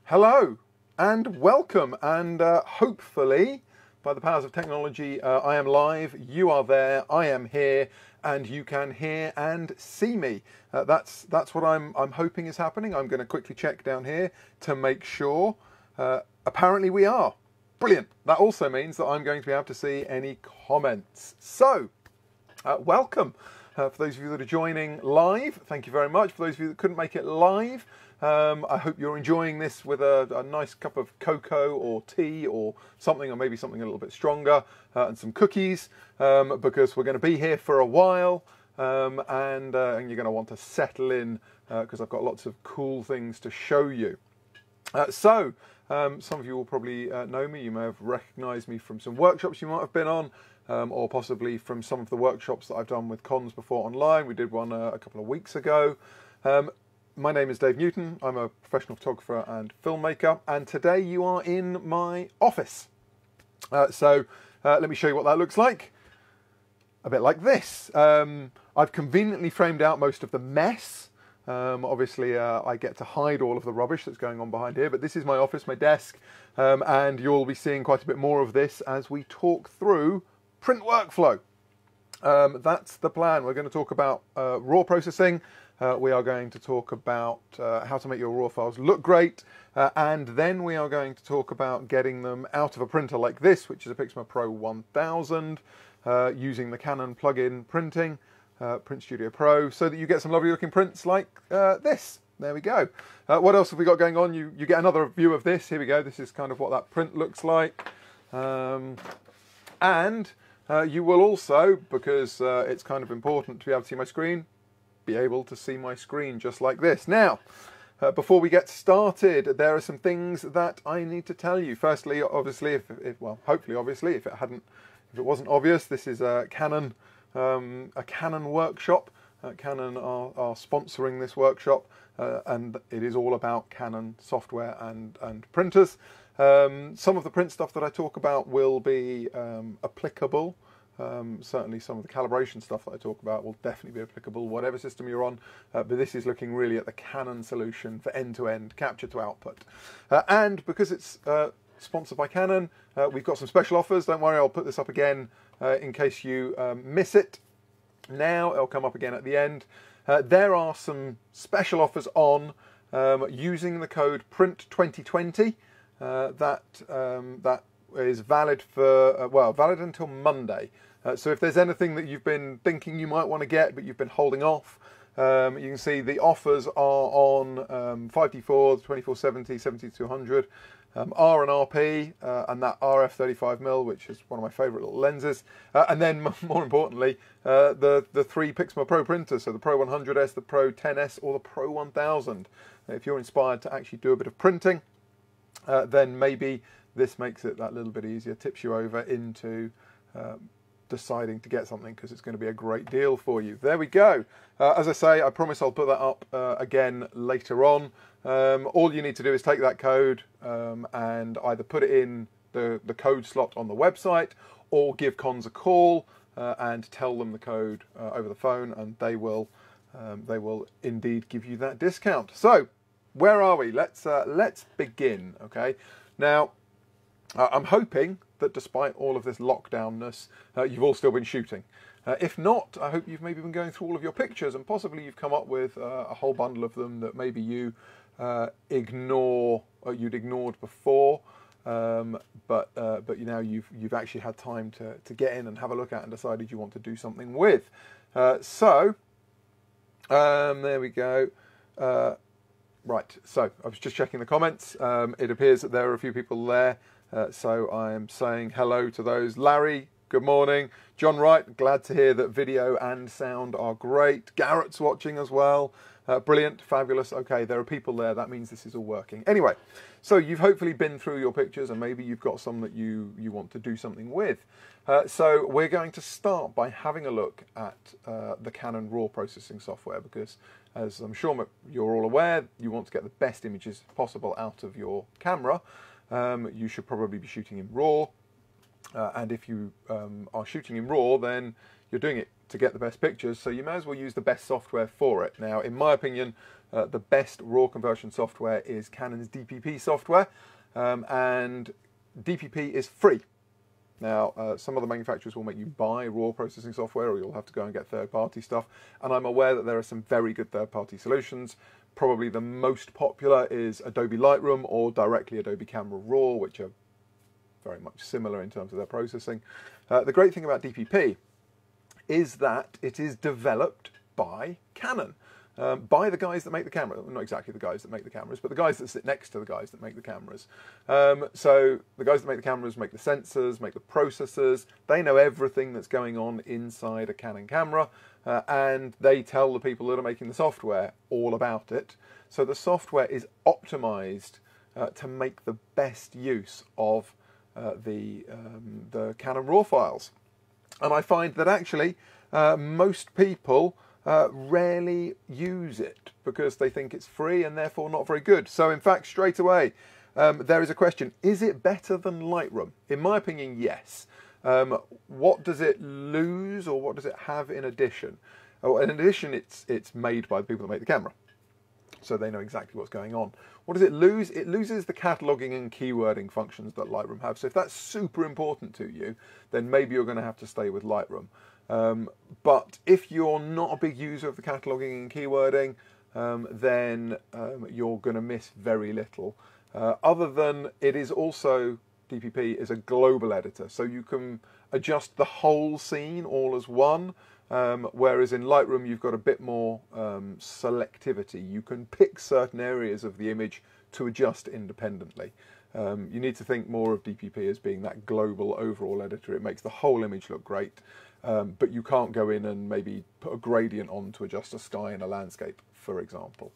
Hello and welcome, and hopefully by the powers of technology I am live, you are there, I am here, and you can hear and see me. That's what I'm hoping is happening. I'm going to quickly check down here to make sure. Apparently we are. Brilliant. That also means that I'm going to be able to see any comments. So, welcome. For those of you that are joining live, thank you very much. For those of you that couldn't make it live, I hope you're enjoying this with a nice cup of cocoa or tea or something, or maybe something a little bit stronger, and some cookies, because we're going to be here for a while, and you're going to want to settle in because I've got lots of cool things to show you. Some of you will probably know me. You may have recognised me from some workshops you might have been on, or possibly from some of the workshops that I've done with cons before online. We did one a couple of weeks ago. My name is Dave Newton. I'm a professional photographer and filmmaker, and today you are in my office. So let me show you what that looks like. A bit like this. I've conveniently framed out most of the mess. Obviously I get to hide all of the rubbish that's going on behind here, but this is my office, my desk, and you'll be seeing quite a bit more of this as we talk through print workflow. That's the plan. We're going to talk about RAW processing. We are going to talk about how to make your RAW files look great, and then we are going to talk about getting them out of a printer like this, which is a PIXMA Pro 1000, using the Canon plug-in printing, Print Studio Pro, so that you get some lovely looking prints like this. There we go. What else have we got going on? You get another view of this. Here we go. This is kind of what that print looks like. And you will also, because it's kind of important to be able to see my screen, be able to see my screen just like this. Now, before we get started, there are some things that I need to tell you. Firstly, obviously, hopefully, obviously, if it wasn't obvious, this is a Canon workshop. Canon are sponsoring this workshop, and it is all about Canon software and printers. Some of the print stuff that I talk about will be applicable. Certainly some of the calibration stuff that I talk about will definitely be applicable, whatever system you're on, but this is looking really at the Canon solution for end-to-end capture to output. And because it's sponsored by Canon, we've got some special offers. Don't worry, I'll put this up again in case you miss it. Now it'll come up again at the end. There are some special offers on using the code PRINT2020. That is valid for valid until Monday. So if there's anything that you've been thinking you might want to get but you've been holding off, you can see the offers are on 5D4, 2470, 7200, R and RP, and that RF 35mm, which is one of my favourite little lenses, and then more importantly, the three PIXMA Pro printers, so the Pro 100S, the Pro 10S, or the Pro 1000. If you're inspired to actually do a bit of printing, then maybe this makes it that little bit easier, tips you over into deciding to get something, because it's going to be a great deal for you. There we go. As I say, I promise I'll put that up again later on. All you need to do is take that code and either put it in the code slot on the website, or give cons a call and tell them the code over the phone, and they will indeed give you that discount. So where are we? Let's begin. Okay. Now, I'm hoping that despite all of this lockdownness, you've all still been shooting. If not, I hope you've maybe been going through all of your pictures, and possibly you've come up with a whole bundle of them that maybe you you'd ignored before, but now you've actually had time to get in and have a look at and decided you want to do something with. So there we go. Right, so I was just checking the comments. It appears that there are a few people there. So I am saying hello to those. Larry, good morning. John Wright, glad to hear that video and sound are great. Garrett's watching as well. Brilliant, fabulous. Okay, there are people there. That means this is all working. Anyway, so you've hopefully been through your pictures, and maybe you've got some that you want to do something with. So we're going to start by having a look at the Canon RAW processing software, because as I'm sure you're all aware, you want to get the best images possible out of your camera. You should probably be shooting in RAW, and if you are shooting in RAW, then you're doing it to get the best pictures, so you may as well use the best software for it. Now, in my opinion, the best RAW conversion software is Canon's DPP software, and DPP is free. Now, some of the manufacturers will make you buy RAW processing software, or you'll have to go and get third-party stuff, and I'm aware that there are some very good third-party solutions. Probably the most popular is Adobe Lightroom or directly Adobe Camera Raw, which are very much similar in terms of their processing. The great thing about DPP is that it is developed by Canon, by the guys that make the camera. Not exactly the guys that make the cameras, but the guys that sit next to the guys that make the cameras. So the guys that make the cameras make the sensors, make the processors. They know everything that's going on inside a Canon camera, and they tell the people that are making the software all about it. So the software is optimized to make the best use of the Canon RAW files. And I find that actually most people rarely use it because they think it's free and therefore not very good. So in fact, straight away, there is a question: is it better than Lightroom? In my opinion, yes. What does it lose, or what does it have in addition? Oh, in addition, it's made by the people that make the camera, so they know exactly what's going on. What does it lose? It loses the cataloging and keywording functions that Lightroom have. So if that's super important to you, then maybe you're going to have to stay with Lightroom. But if you're not a big user of the cataloging and keywording, then you're going to miss very little. Other than it is also, DPP is a global editor, so you can adjust the whole scene all as one. Whereas in Lightroom you've got a bit more selectivity. You can pick certain areas of the image to adjust independently. You need to think more of DPP as being that global overall editor. It makes the whole image look great, but you can't go in and maybe put a gradient on to adjust a sky in a landscape, for example.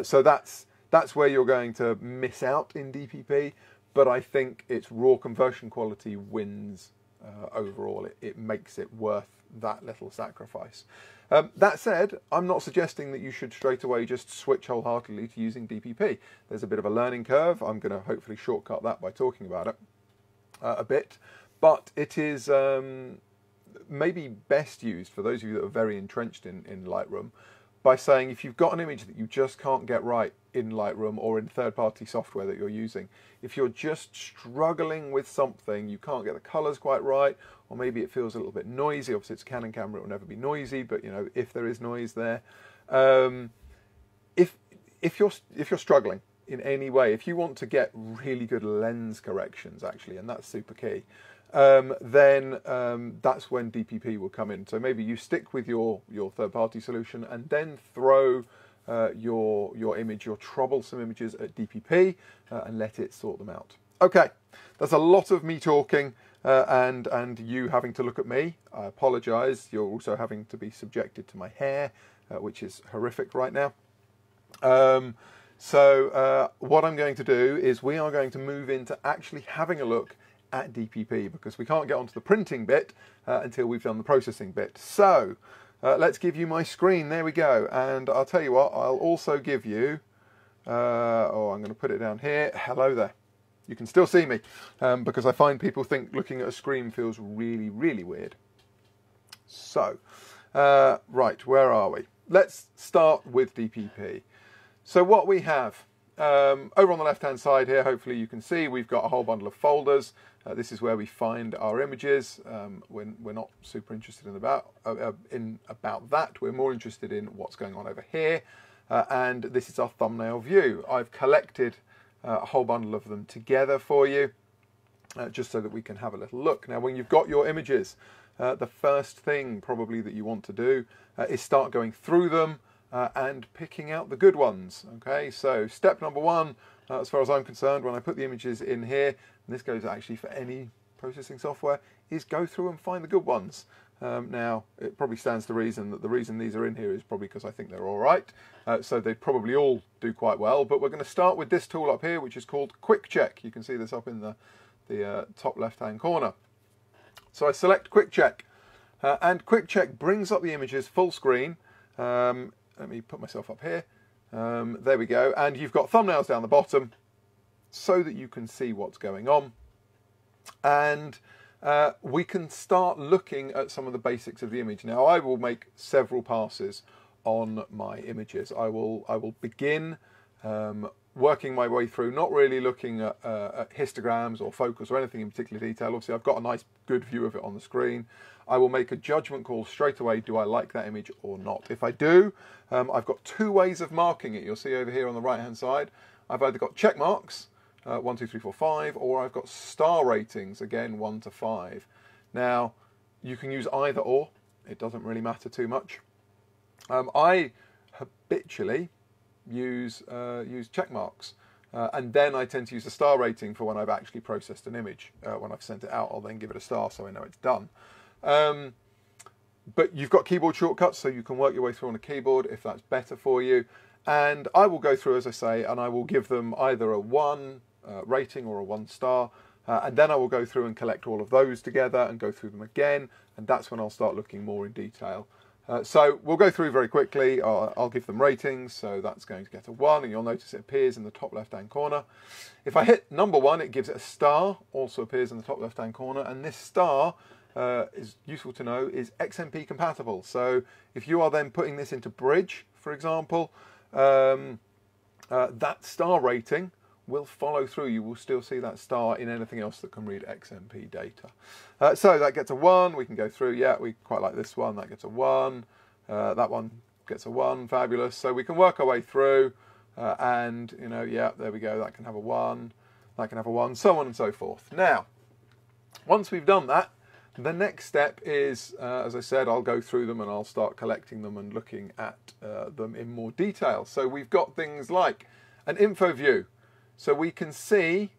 So that's where you're going to miss out in DPP, but I think its raw conversion quality wins overall. It makes it worth that little sacrifice. That said, I'm not suggesting that you should straight away just switch wholeheartedly to using DPP. There's a bit of a learning curve. I'm going to hopefully shortcut that by talking about it a bit, but it is maybe best used for those of you that are very entrenched in Lightroom by saying, if you've got an image that you just can't get right in Lightroom or in third-party software that you're using, if you're just struggling with something, you can't get the colors quite right, or maybe it feels a little bit noisy. Obviously it's a Canon camera, it will never be noisy, but you know, if there is noise there, if you're struggling in any way, if you want to get really good lens corrections actually, and that's super key, then that's when DPP will come in. So maybe you stick with your third-party solution and then throw your image, your troublesome images, at DPP and let it sort them out. Okay, that's a lot of me talking and you having to look at me. I apologise. You're also having to be subjected to my hair, which is horrific right now. So what I'm going to do is we are going to move into actually having a look at DPP, because we can't get onto the printing bit until we've done the processing bit. So let's give you my screen. There we go. And I'll tell you what, I'll also give you, I'm going to put it down here. Hello there. You can still see me because I find people think looking at a screen feels really, really weird. So, right, where are we? Let's start with DPP. So what we have over on the left-hand side here, hopefully you can see, we've got a whole bundle of folders. This is where we find our images. We're not super interested in about that. We're more interested in what's going on over here. And this is our thumbnail view. I've collected a whole bundle of them together for you, just so that we can have a little look. Now, when you've got your images, the first thing probably that you want to do is start going through them and picking out the good ones. Okay, so step number one, as far as I'm concerned, when I put the images in here, and this goes actually for any processing software, is go through and find the good ones. Now, it probably stands to reason that the reason these are in here is probably because I think they're all right. So they probably all do quite well, but we're going to start with this tool up here, which is called Quick Check. You can see this up in the top left-hand corner. So I select Quick Check, and Quick Check brings up the images full screen. Let me put myself up here. There we go. And you've got thumbnails down the bottom so that you can see what's going on. And we can start looking at some of the basics of the image. Now, I will make several passes on my images. I will begin working my way through, not really looking at histograms or focus or anything in particular detail. Obviously, I've got a nice, good view of it on the screen. I will make a judgment call straight away. Do I like that image or not? If I do, I've got two ways of marking it. You'll see over here on the right-hand side, I've either got check marks, 1, 2, 3, 4, 5, or I've got star ratings, again, 1 to 5. Now, you can use either or. It doesn't really matter too much. I habitually use check marks, and then I tend to use a star rating for when I've actually processed an image. When I've sent it out, I'll then give it a star so I know it's done. But you've got keyboard shortcuts, so you can work your way through on a keyboard if that's better for you. And I will go through, as I say, and I will give them either a 1 rating or a 1 star, and then I will go through and collect all of those together and go through them again, and that's when I'll start looking more in detail. So we'll go through very quickly. I'll give them ratings, so that's going to get a 1, and you'll notice it appears in the top left-hand corner. If I hit number 1, it gives it a star, also appears in the top left-hand corner, and this star, is useful to know, is XMP compatible. So if you are then putting this into Bridge, for example, that star rating will follow through. You will still see that star in anything else that can read XMP data. So that gets a 1. We can go through. Yeah, we quite like this one. That gets a 1. That one gets a 1. Fabulous. So we can work our way through, and you know, yeah, there we go. That can have a 1. That can have a 1. So on and so forth. Now, once we've done that, the next step is, as I said, I'll go through them and I'll start collecting them and looking at them in more detail. So we've got things like an info view. So we can see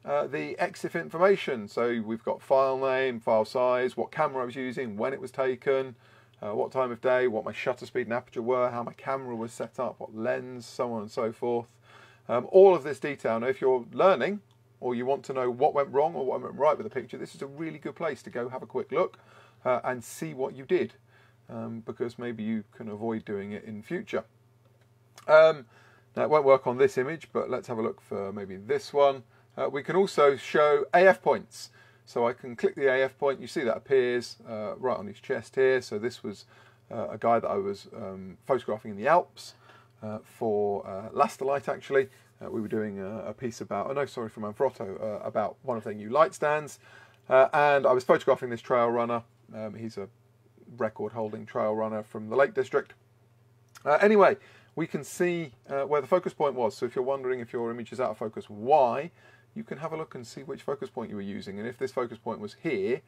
the EXIF information. So we've got file name, file size, what camera I was using, when it was taken, what time of day, what my shutter speed and aperture were, how my camera was set up, what lens, so on and so forth. All of this detail. Now, if you're learning or you want to know what went wrong or what went right with the picture, this is a really good place to go have a quick look and see what you did, because maybe you can avoid doing it in future. Now, it won't work on this image, but let's have a look for maybe this one. We can also show AF points. So I can click the AF point. You see that appears right on his chest here. So this was a guy that I was photographing in the Alps for Lasterlight, actually. We were doing a piece about, oh no, sorry, from Manfrotto, about one of their new light stands. And I was photographing this trail runner. He's a record-holding trail runner from the Lake District. Anyway, we can see where the focus point was. So if you're wondering if your image is out of focus, why, you can have a look and see which focus point you were using. And if this focus point was here,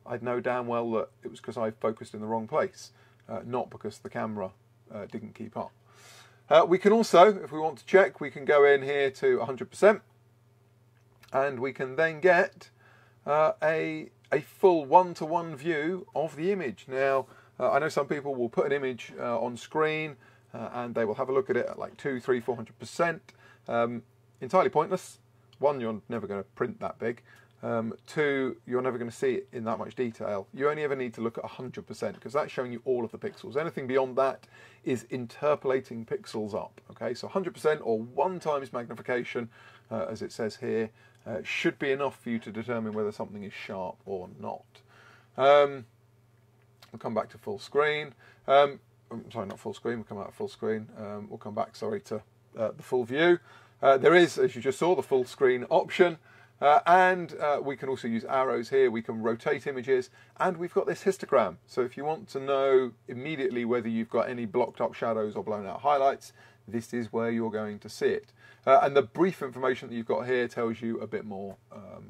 I'd know damn well that it was because I focused in the wrong place, not because the camera didn't keep up. We can also, if we want to check, we can go in here to 100%, and we can then get a full one-to-one view of the image. Now, I know some people will put an image on screen and they will have a look at it at like 200, 300, 400%. Entirely pointless. 1, you're never going to print that big. 2, you're never going to see it in that much detail. You only ever need to look at 100% because that's showing you all of the pixels. Anything beyond that is interpolating pixels up. Okay, so 100% or 1 times magnification, as it says here, should be enough for you to determine whether something is sharp or not. We'll come back to full screen. Sorry, not full screen. We'll come out of full screen. We'll come back, sorry, to the full view. There is, as you just saw, the full screen option. And we can also use arrows here. We can rotate images, and we've got this histogram. So if you want to know immediately whether you've got any blocked up shadows or blown out highlights, this is where you're going to see it. And the brief information that you've got here tells you a bit more,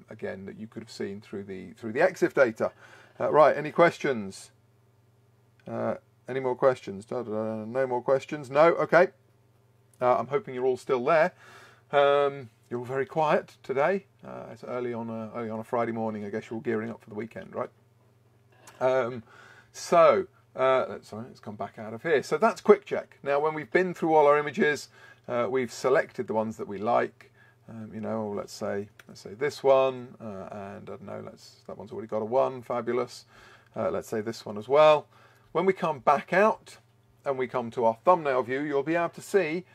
again, that you could have seen through the EXIF data. Right, any questions? Any more questions? No more questions? No? Okay. I'm hoping you're all still there. You're all very quiet today. It's early on a Friday morning. I guess you're all gearing up for the weekend, right? Let's come back out of here. So that's quick check. Now, when we've been through all our images, we've selected the ones that we like. You know, let's say this one, and I don't know. That one's already got a 1. Fabulous. Let's say this one as well. When we come back out and we come to our thumbnail view, you'll be able to see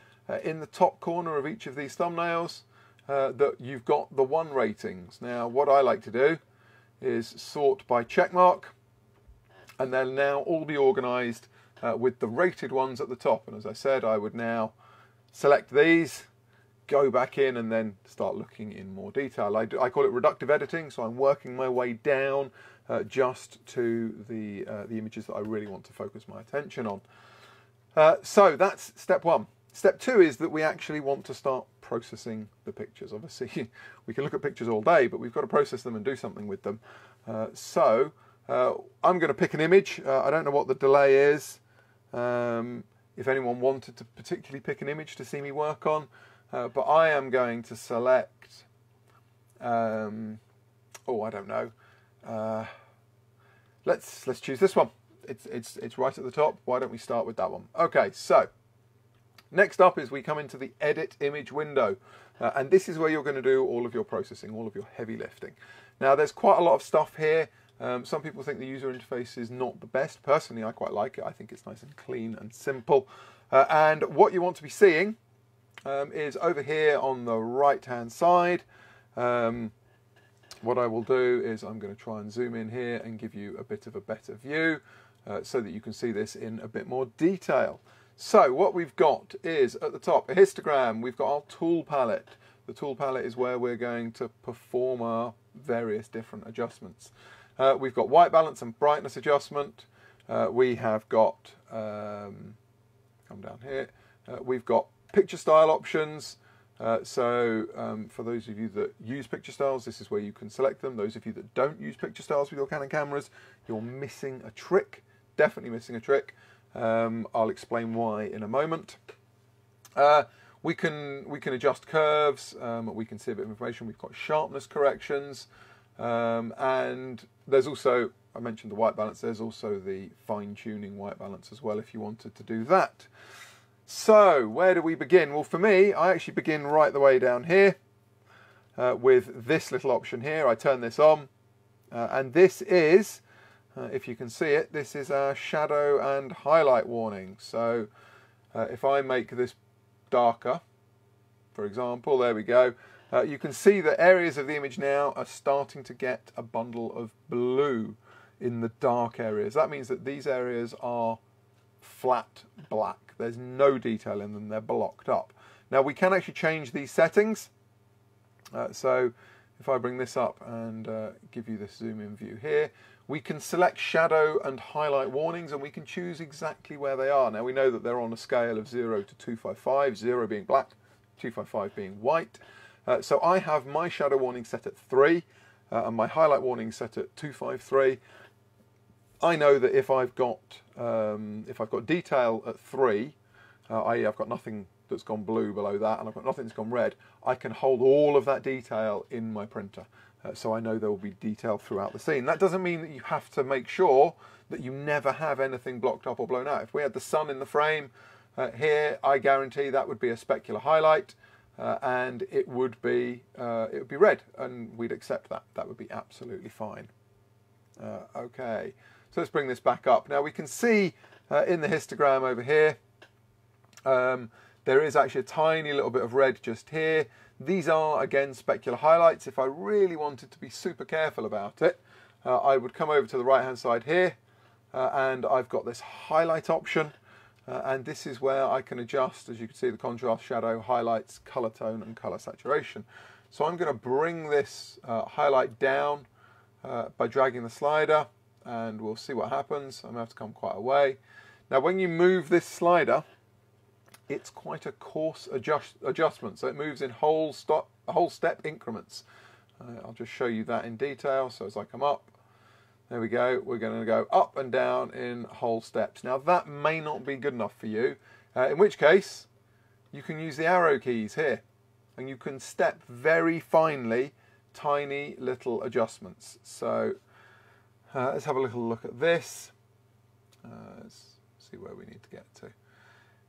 in the top corner of each of these thumbnails that you've got the 1 ratings. Now, what I like to do is sort by checkmark, and they'll now all be organised with the rated ones at the top. And as I said, I would now select these, go back in, and then start looking in more detail. I call it reductive editing, so I'm working my way down just to the images that I really want to focus my attention on. So that's step one. Step two is that we actually want to start processing the pictures. Obviously, we can look at pictures all day, but we've got to process them and do something with them. So I'm going to pick an image. I don't know what the delay is. If anyone wanted to particularly pick an image to see me work on, but I am going to select, oh, I don't know. Let's choose this one. It's right at the top. Why don't we start with that one? Okay, so next up is we come into the edit image window, and this is where you're going to do all of your processing, all of your heavy lifting. Now there's quite a lot of stuff here. Some people think the user interface is not the best. Personally, I quite like it. I think it's nice and clean and simple. And what you want to be seeing is over here on the right hand side. What I will do is I'm going to try and zoom in here and give you a bit of a better view so that you can see this in a bit more detail. So what we've got is at the top a histogram. We've got our tool palette. The tool palette is where we're going to perform our various different adjustments. We've got white balance and brightness adjustment. We have got, come down here, we've got picture style options. For those of you that use picture styles, this is where you can select them. Those of you that don't use picture styles with your Canon cameras, you're missing a trick, definitely missing a trick. I'll explain why in a moment. We can adjust curves, we can see a bit of information. We've got sharpness corrections, and there's also, I mentioned the white balance, there's also the fine-tuning white balance as well if you wanted to do that. So where do we begin? Well, for me, I actually begin right the way down here with this little option here. I turn this on, and this is, if you can see it, this is our shadow and highlight warning. So if I make this darker, for example, there we go, you can see that areas of the image now are starting to get a bundle of blue in the dark areas. That means that these areas are flat black. There's no detail in them, they're blocked up. Now we can actually change these settings. So if I bring this up and give you this zoom in view here, we can select shadow and highlight warnings, and we can choose exactly where they are. Now we know that they're on a scale of 0 to 255, 0 being black, 255 being white. So I have my shadow warning set at 3 and my highlight warning set at 253. I know that if I've got detail at 3, i.e. I've got nothing that's gone blue below that and I've got nothing that's gone red, I can hold all of that detail in my printer. So I know there will be detail throughout the scene. That doesn't mean that you have to make sure that you never have anything blocked up or blown out. If we had the sun in the frame here, I guarantee that would be a specular highlight, and it would be red, and we'd accept that. That would be absolutely fine. Okay. So let's bring this back up. Now we can see in the histogram over here, there is actually a tiny little bit of red just here. These are, again, specular highlights. If I really wanted to be super careful about it, I would come over to the right-hand side here, and I've got this highlight option, and this is where I can adjust, as you can see, the contrast, shadow, highlights, color tone, and color saturation. So I'm going to bring this highlight down by dragging the slider, and we'll see what happens. I'm going to have to come quite a way. Now when you move this slider, it's quite a coarse adjustment, so it moves in whole step increments. I'll just show you that in detail. So as I come up, there we go, we're going to go up and down in whole steps. Now that may not be good enough for you, in which case you can use the arrow keys here, and you can step very finely tiny little adjustments. So let's have a little look at this. Let's see where we need to get to.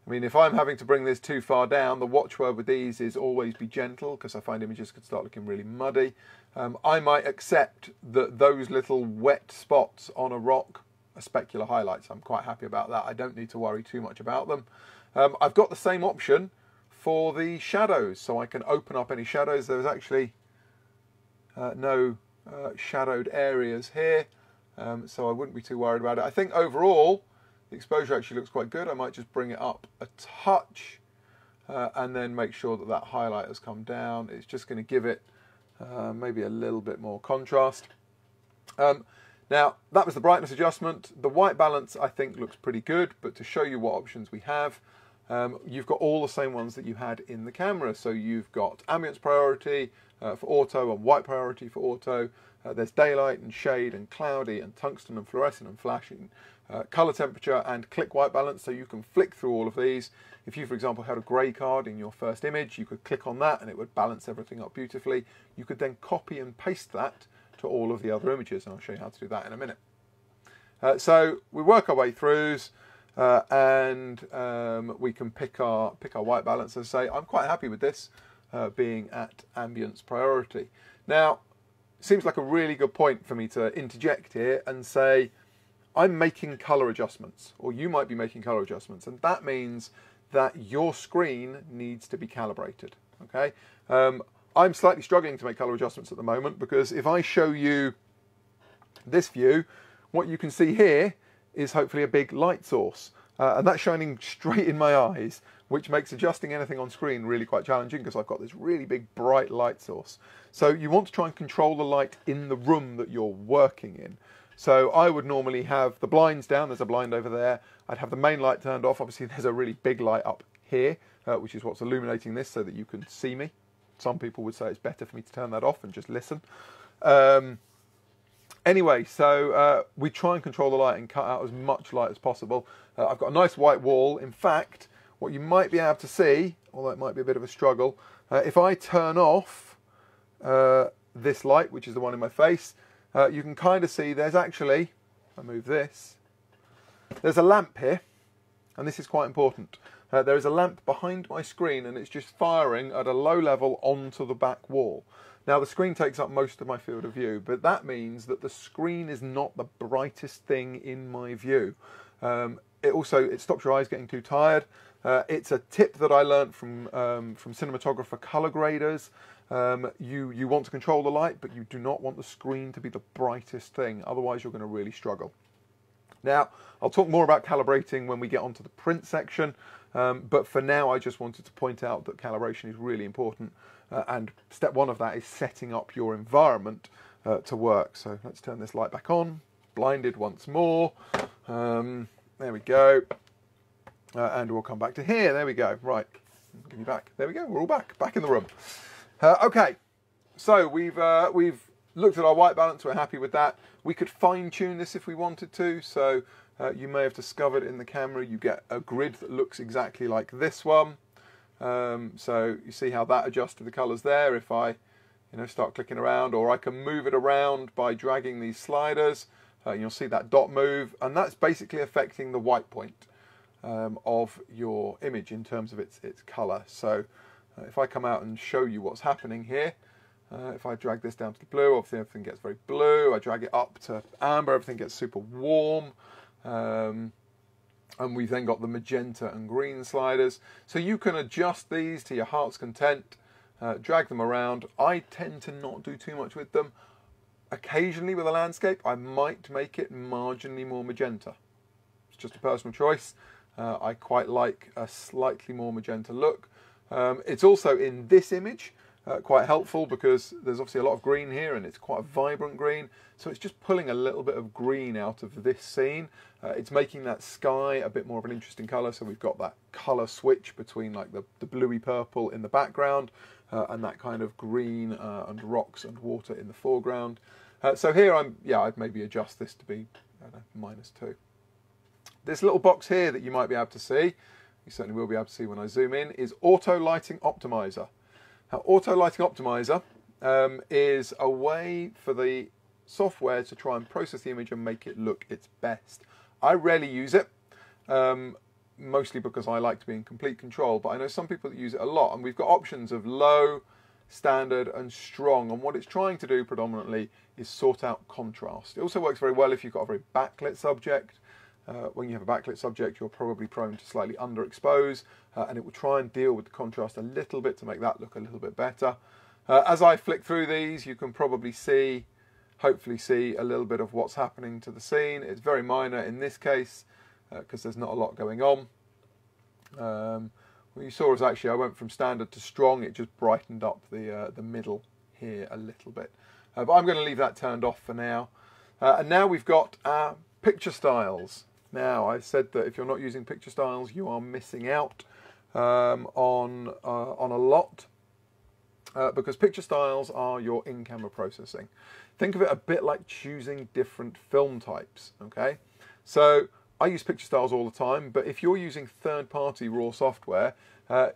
I mean, if I'm having to bring this too far down, the watchword with these is always be gentle, because I find images could start looking really muddy. I might accept that those little wet spots on a rock are specular highlights. I'm quite happy about that. I don't need to worry too much about them. I've got the same option for the shadows, so I can open up any shadows. There's actually no shadowed areas here, so I wouldn't be too worried about it. I think overall The exposure actually looks quite good. I might just bring it up a touch and then make sure that that highlight has come down. It's just going to give it maybe a little bit more contrast. Now, that was the brightness adjustment. The white balance, I think, looks pretty good, but to show you what options we have, you've got all the same ones that you had in the camera. So you've got ambience priority for auto and white priority for auto. There's daylight and shade and cloudy and tungsten and fluorescent and flashing, color temperature and click white balance. So you can flick through all of these. If you, for example, had a grey card in your first image, you could click on that and it would balance everything up beautifully. You could then copy and paste that to all of the other images, and I'll show you how to do that in a minute. So we work our way throughs and we can pick our white balance. As I say, I'm quite happy with this being at ambience priority. Now, it seems like a really good point for me to interject here and say, I'm making color adjustments, or you might be making color adjustments, and that means that your screen needs to be calibrated, okay? I'm slightly struggling to make color adjustments at the moment because if I show you this view, what you can see here is hopefully a big light source, and that's shining straight in my eyes, which makes adjusting anything on screen really quite challenging because I've got this really big bright light source. So you want to try and control the light in the room that you're working in. So I would normally have the blinds down. There's a blind over there. I'd have the main light turned off. Obviously, there's a really big light up here, which is what's illuminating this so that you can see me. Some people would say it's better for me to turn that off and just listen. Anyway, so we try and control the light and cut out as much light as possible. I've got a nice white wall. In fact, what you might be able to see, although it might be a bit of a struggle, if I turn off this light, which is the one in my face, you can kind of see there's actually, if I move this, there's a lamp here, and this is quite important. There is a lamp behind my screen and it's just firing at a low level onto the back wall. Now the screen takes up most of my field of view, but that means that the screen is not the brightest thing in my view. It stops your eyes getting too tired. It's a tip that I learned from cinematographer color graders. You want to control the light, but you do not want the screen to be the brightest thing, otherwise you're going to really struggle. Now, I'll talk more about calibrating when we get onto the print section, but for now I just wanted to point out that calibration is really important, and step one of that is setting up your environment to work. So let's turn this light back on, blinded once more, there we go, and we'll come back to here, there we go, right, give me back, there we go, we're all back in the room. Okay, so we've looked at our white balance, we're happy with that. We could fine tune this if we wanted to, so you may have discovered in the camera you get a grid that looks exactly like this one. So you see how that adjusts to the colours there if I start clicking around, or I can move it around by dragging these sliders. You'll see that dot move, and that's basically affecting the white point of your image in terms of its colour. So if I come out and show you what's happening here, if I drag this down to the blue, obviously everything gets very blue. I drag it up to amber, everything gets super warm. And we've then got the magenta and green sliders. So you can adjust these to your heart's content, drag them around. I tend to not do too much with them. Occasionally with a landscape, I might make it marginally more magenta. It's just a personal choice. I quite like a slightly more magenta look. It's also in this image quite helpful because there's obviously a lot of green here and it's quite a vibrant green, so it's just pulling a little bit of green out of this scene. It's making that sky a bit more of an interesting colour, so we've got that colour switch between like the bluey purple in the background and that kind of green and rocks and water in the foreground. So here I'd maybe adjust this to be, I don't know, -2. This little box here that you might be able to see, you certainly will be able to see when I zoom in, is Auto Lighting Optimizer. Now, Auto Lighting Optimizer is a way for the software to try and process the image and make it look its best. I rarely use it, mostly because I like to be in complete control, but I know some people that use it a lot, and we've got options of low, standard and strong, and what it's trying to do predominantly is sort out contrast. It also works very well if you've got a very backlit subject. When you have a backlit subject, you're probably prone to slightly underexpose, and it will try and deal with the contrast a little bit to make that look a little bit better. As I flick through these, you can probably see, hopefully see a little bit of what's happening to the scene. It's very minor in this case. because there's not a lot going on. What you saw is actually I went from standard to strong. It just brightened up the middle here a little bit. But I'm going to leave that turned off for now. And now we've got our picture styles. Now, I said that if you're not using picture styles, you are missing out on a lot. Because picture styles are your in-camera processing. Think of it a bit like choosing different film types, okay? So I use picture styles all the time, but if you're using third-party RAW software,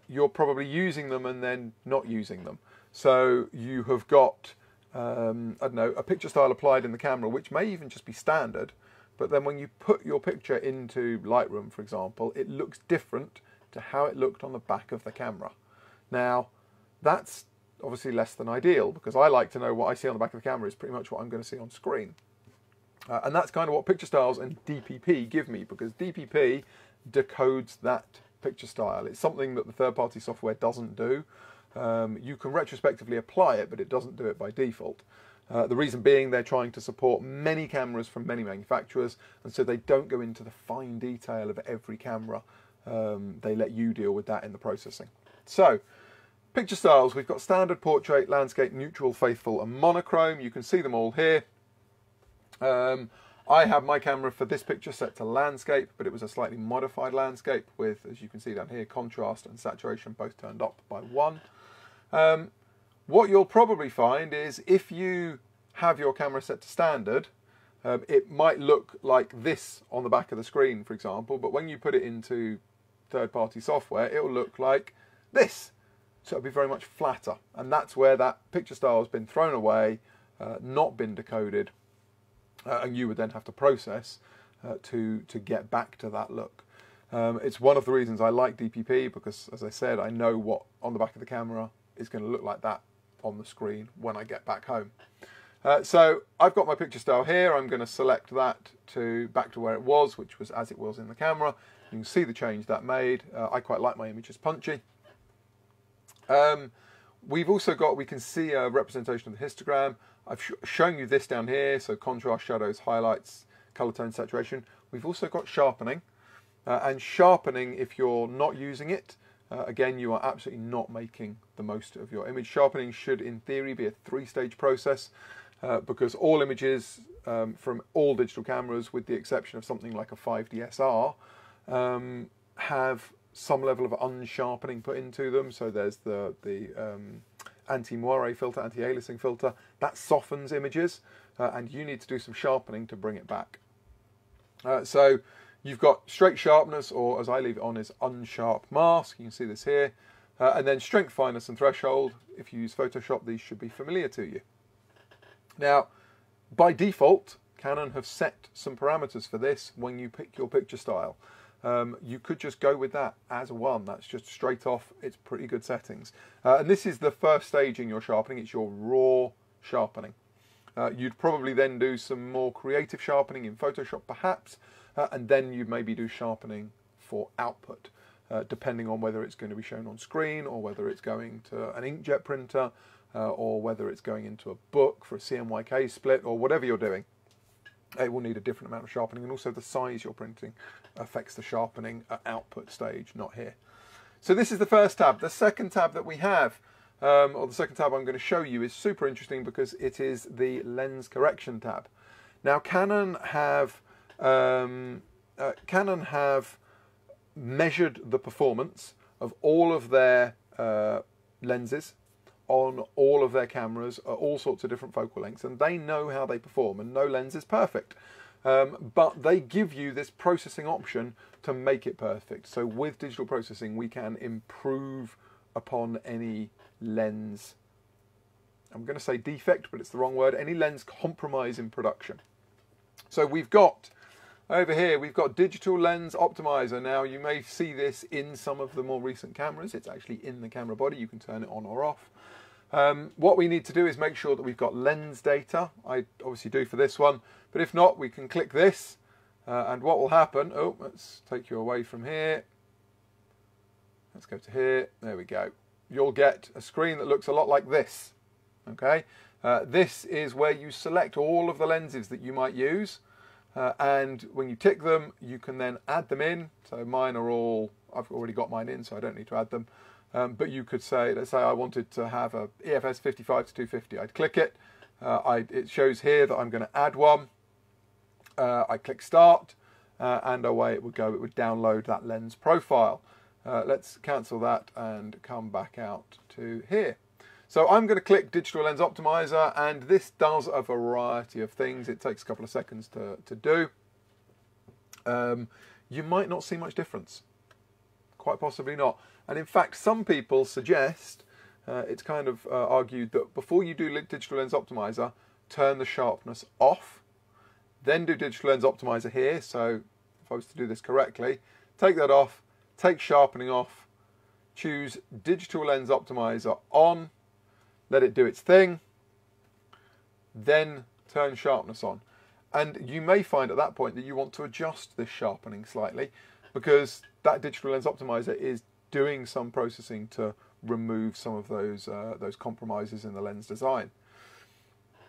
you're probably using them and then not using them. So you have got, I don't know, a picture style applied in the camera, which may even just be standard, but then when you put your picture into Lightroom, for example, it looks different to how it looked on the back of the camera. Now, that's obviously less than ideal, because I like to know what I see on the back of the camera is pretty much what I'm going to see on screen. And that's kind of what picture styles and DPP give me, because DPP decodes that picture style. It's something that the third-party software doesn't do. You can retrospectively apply it, but it doesn't do it by default. The reason being they're trying to support many cameras from many manufacturers, and so they don't go into the fine detail of every camera. They let you deal with that in the processing. So, picture styles, we've got standard, portrait, landscape, neutral, faithful and monochrome. You can see them all here. I have my camera for this picture set to landscape, but it was a slightly modified landscape with, as you can see down here, contrast and saturation both turned up by 1. What you'll probably find is if you have your camera set to standard, it might look like this on the back of the screen, for example, but when you put it into third-party software, it will look like this. So it'll be very much flatter, and that's where that picture style has been thrown away, not been decoded, and you would then have to process to get back to that look. It's one of the reasons I like DPP, because, as I said, I know what on the back of the camera is going to look like that on the screen when I get back home. So I've got my picture style here. I'm going to select that back to where it was, which was as it was in the camera. You can see the change that made. I quite like my images punchy. We've also got, we can see a representation of the histogram. I've shown you this down here, so contrast, shadows, highlights, color tone, saturation. We've also got sharpening, and sharpening, if you're not using it, again, you are absolutely not making the most of your image. Sharpening should, in theory, be a 3-stage process, because all images from all digital cameras, with the exception of something like a 5DSR, have some level of unsharpening put into them. So there's the anti-moire filter, anti-aliasing filter, that softens images, and you need to do some sharpening to bring it back. So you've got straight sharpness, or as I leave it on, is unsharp mask. You can see this here. And then strength, fineness and threshold. If you use Photoshop, these should be familiar to you. Now, by default, Canon have set some parameters for this when you pick your picture style. You could just go with that as one. That's just straight off. It's pretty good settings. And this is the first stage in your sharpening. It's your raw sharpening. You'd probably then do some more creative sharpening in Photoshop perhaps, and then you'd maybe do sharpening for output, depending on whether it's going to be shown on screen, or whether it's going to an inkjet printer, or whether it's going into a book for a CMYK split, or whatever you're doing. It will need a different amount of sharpening, and also the size you're printing affects the sharpening at output stage, not here. So this is the first tab. The second tab that we have, or the second tab I'm going to show you, is super interesting because it is the lens correction tab. Now Canon have measured the performance of all of their lenses on all of their cameras at all sorts of different focal lengths, and they know how they perform, and no lens is perfect, but they give you this processing option to make it perfect. So with digital processing we can improve upon any lens, I'm going to say defect, but it's the wrong word, any lens compromise in production. So we've got over here, we've got digital lens optimizer. Now you may see this in some of the more recent cameras. It's actually in the camera body. You can turn it on or off. What we need to do is make sure that we've got lens data. I obviously do for this one, but if not, we can click this, and what will happen, oh, let's take you away from here. Let's go to here. There we go. You'll get a screen that looks a lot like this. Okay, this is where you select all of the lenses that you might use. and when you tick them, you can then add them in. So mine are all, I've already got mine in, so I don't need to add them. But you could say, let's say I wanted to have a EFS 55 to 250. I'd click it. It shows here that I'm going to add one. I click start, and away it would go. It would download that lens profile. Let's cancel that and come back out to here. So I'm going to click Digital Lens Optimizer, and this does a variety of things. It takes a couple of seconds to do. You might not see much difference. Quite possibly not. And in fact, some people suggest, it's kind of argued that before you do Digital Lens Optimizer, turn the sharpness off, then do Digital Lens Optimizer here. So if I was to do this correctly, take that off, take sharpening off, choose Digital Lens Optimizer on, let it do its thing, then turn sharpness on. And you may find at that point that you want to adjust this sharpening slightly, because that Digital Lens Optimizer is doing some processing to remove some of those compromises in the lens design.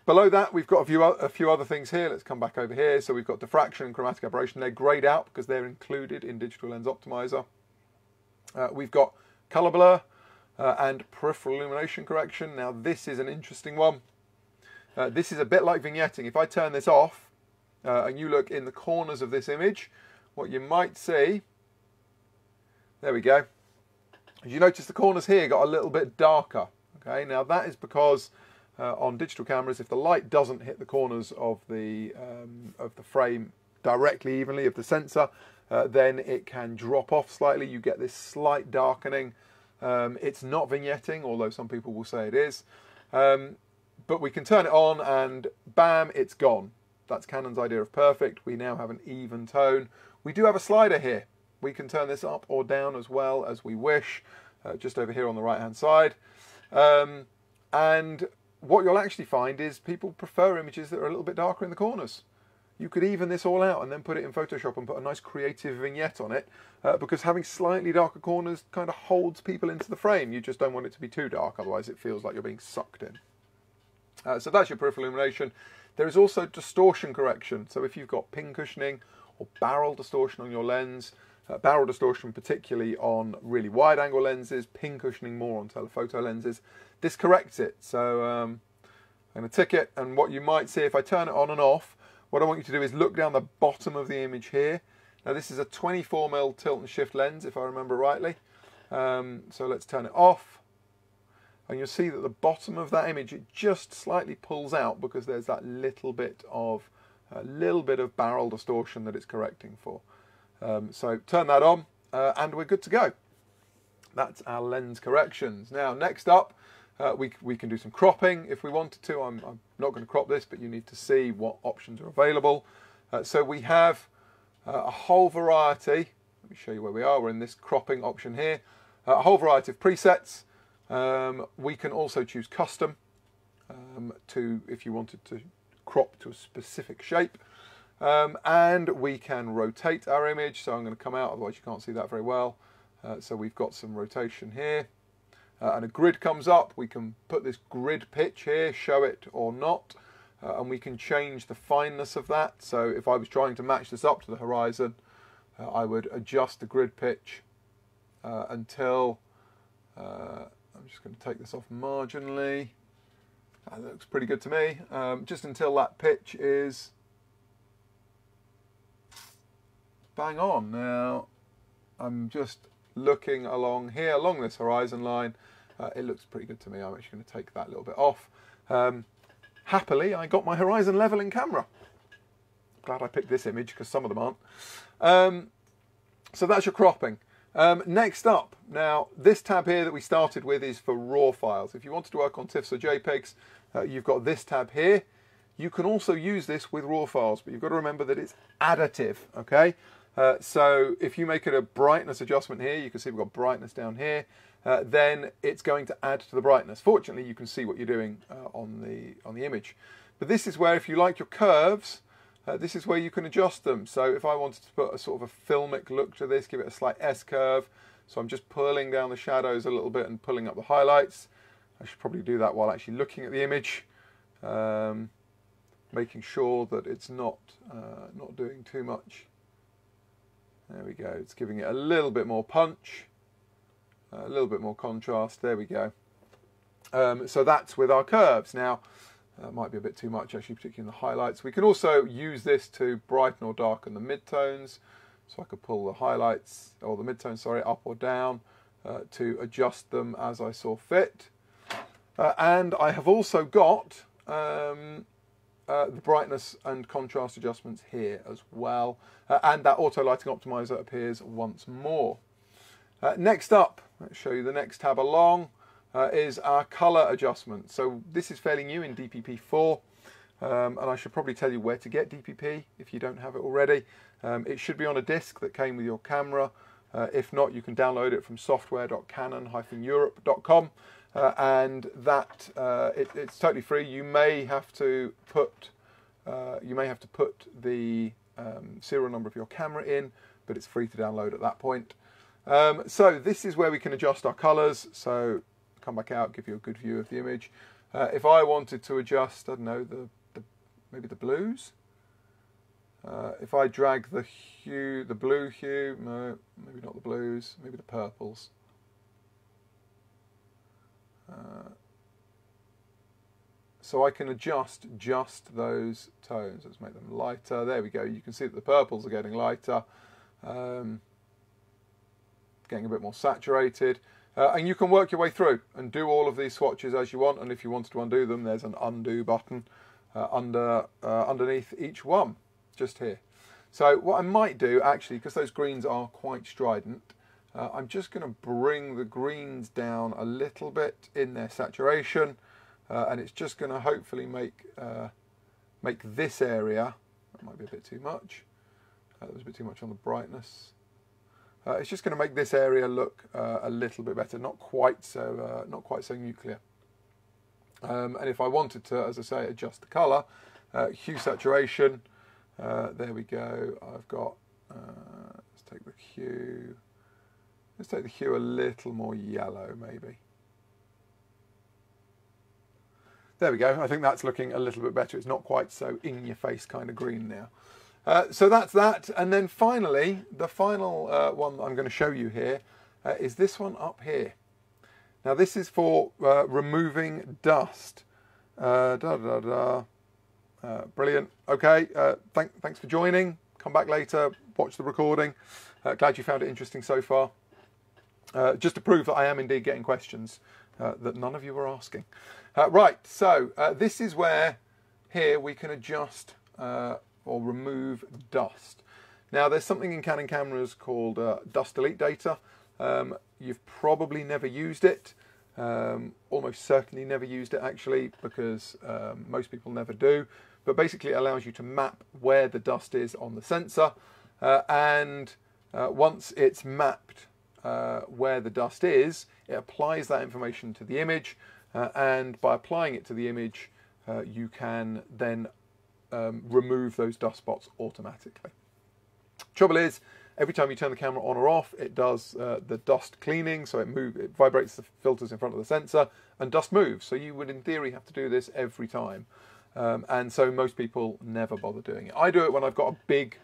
Below that, we've got a few other things here. Let's come back over here. So we've got diffraction and chromatic aberration. They're grayed out because they're included in Digital Lens Optimizer. We've got color blur and peripheral illumination correction. Now this is an interesting one. This is a bit like vignetting. If I turn this off and you look in the corners of this image, what you might see, there we go. As you notice, the corners here got a little bit darker. Okay, now that is because on digital cameras, if the light doesn't hit the corners of the frame directly evenly of the sensor, then it can drop off slightly. You get this slight darkening. It's not vignetting, although some people will say it is. But we can turn it on and bam, it's gone. That's Canon's idea of perfect. We now have an even tone. We do have a slider here. We can turn this up or down as well as we wish, just over here on the right hand side. And what you'll actually find is people prefer images that are a little bit darker in the corners. You could even this all out and then put it in Photoshop and put a nice creative vignette on it, because having slightly darker corners kind of holds people into the frame. You just don't want it to be too dark, otherwise it feels like you're being sucked in. So that's your peripheral illumination. There is also distortion correction. So if you've got pin cushioning or barrel distortion on your lens, barrel distortion particularly on really wide angle lenses, pin cushioning more on telephoto lenses, this corrects it. So I'm going to tick it, and what you might see if I turn it on and off, what I want you to do is look down the bottom of the image here. Now this is a 24mm tilt and shift lens, if I remember rightly. So let's turn it off. And you'll see that the bottom of that image, it just slightly pulls out because there's that little bit of barrel distortion that it's correcting for. So turn that on, and we're good to go. That's our lens corrections. Now next up, we can do some cropping if we wanted to. I'm not going to crop this, but you need to see what options are available. So we have a whole variety. Let me show you where we are. We're in this cropping option here. A whole variety of presets. We can also choose custom if you wanted to crop to a specific shape. And we can rotate our image. So I'm going to come out, otherwise you can't see that very well. So we've got some rotation here. And a grid comes up. We can put this grid pitch here, show it or not. And we can change the fineness of that. So if I was trying to match this up to the horizon, I would adjust the grid pitch until... I'm just going to take this off marginally. That looks pretty good to me. Just until that pitch is bang on. Now, I'm just looking along here, along this horizon line. It looks pretty good to me. I'm actually going to take that a little bit off. Happily, I got my horizon leveling camera. Glad I picked this image because some of them aren't. So that's your cropping. Next up, now this tab here that we started with is for RAW files. If you wanted to work on TIFFs or JPEGs, you've got this tab here. You can also use this with RAW files, but you've got to remember that it's additive, okay? So if you make it a brightness adjustment here, you can see we've got brightness down here, then it's going to add to the brightness. Fortunately, you can see what you're doing on the image. But this is where, if you like your curves, this is where you can adjust them. So if I wanted to put a sort of a filmic look to this, give it a slight S-curve. So I'm just pulling down the shadows a little bit and pulling up the highlights. I should probably do that while actually looking at the image. making sure that it's not doing too much. There we go. It's giving it a little bit more punch, a little bit more contrast. There we go. So that's with our curves. Now, that might be a bit too much, actually, particularly in the highlights. We can also use this to brighten or darken the midtones. So I could pull the highlights, or the midtones, sorry, up or down to adjust them as I saw fit. And I have also got the brightness and contrast adjustments here as well. And that auto lighting optimizer appears once more. Next up, let's show you the next tab along, is our color adjustment. So this is fairly new in DPP4, and I should probably tell you where to get DPP if you don't have it already. It should be on a disc that came with your camera. If not, you can download it from software.canon-europe.com. And that it's totally free. You may have to put the serial number of your camera in, but it's free to download at that point. So this is where we can adjust our colors. So come back out, give you a good view of the image. If I wanted to adjust, I don't know, maybe the blues. If I drag the hue, the blue hue, no, maybe not the blues, maybe the purples. So I can adjust just those tones. Let's make them lighter. There we go. You can see that the purples are getting lighter, getting a bit more saturated. And you can work your way through and do all of these swatches as you want. And if you wanted to undo them, there's an undo button underneath each one, just here. So what I might do, actually, because those greens are quite strident, I'm just going to bring the greens down a little bit in their saturation, and it's just going to hopefully make this area, that might be a bit too much, that was a bit too much on the brightness. It's just going to make this area look a little bit better, not quite so nuclear. And if I wanted to, as I say, adjust the colour, hue saturation, there we go. I've got, let's take the hue. Let's take the hue a little more yellow, maybe. There we go. I think that's looking a little bit better. It's not quite so in-your-face kind of green now. So that's that. And then finally, the final one that I'm going to show you here is this one up here. Now, this is for removing dust. Brilliant. Okay, thanks for joining. Come back later, watch the recording. Glad you found it interesting so far. Just to prove that I am indeed getting questions that none of you were asking. Right, so this is where here we can adjust or remove dust. Now there's something in Canon cameras called dust delete data. You've probably never used it, almost certainly never used it actually, because most people never do. But basically it allows you to map where the dust is on the sensor, and once it's mapped where the dust is, it applies that information to the image, and by applying it to the image, you can then remove those dust spots automatically. Trouble is, every time you turn the camera on or off, it does the dust cleaning, so it vibrates the filters in front of the sensor, and dust moves. So you would, in theory, have to do this every time. And so most people never bother doing it. I do it when I've got a big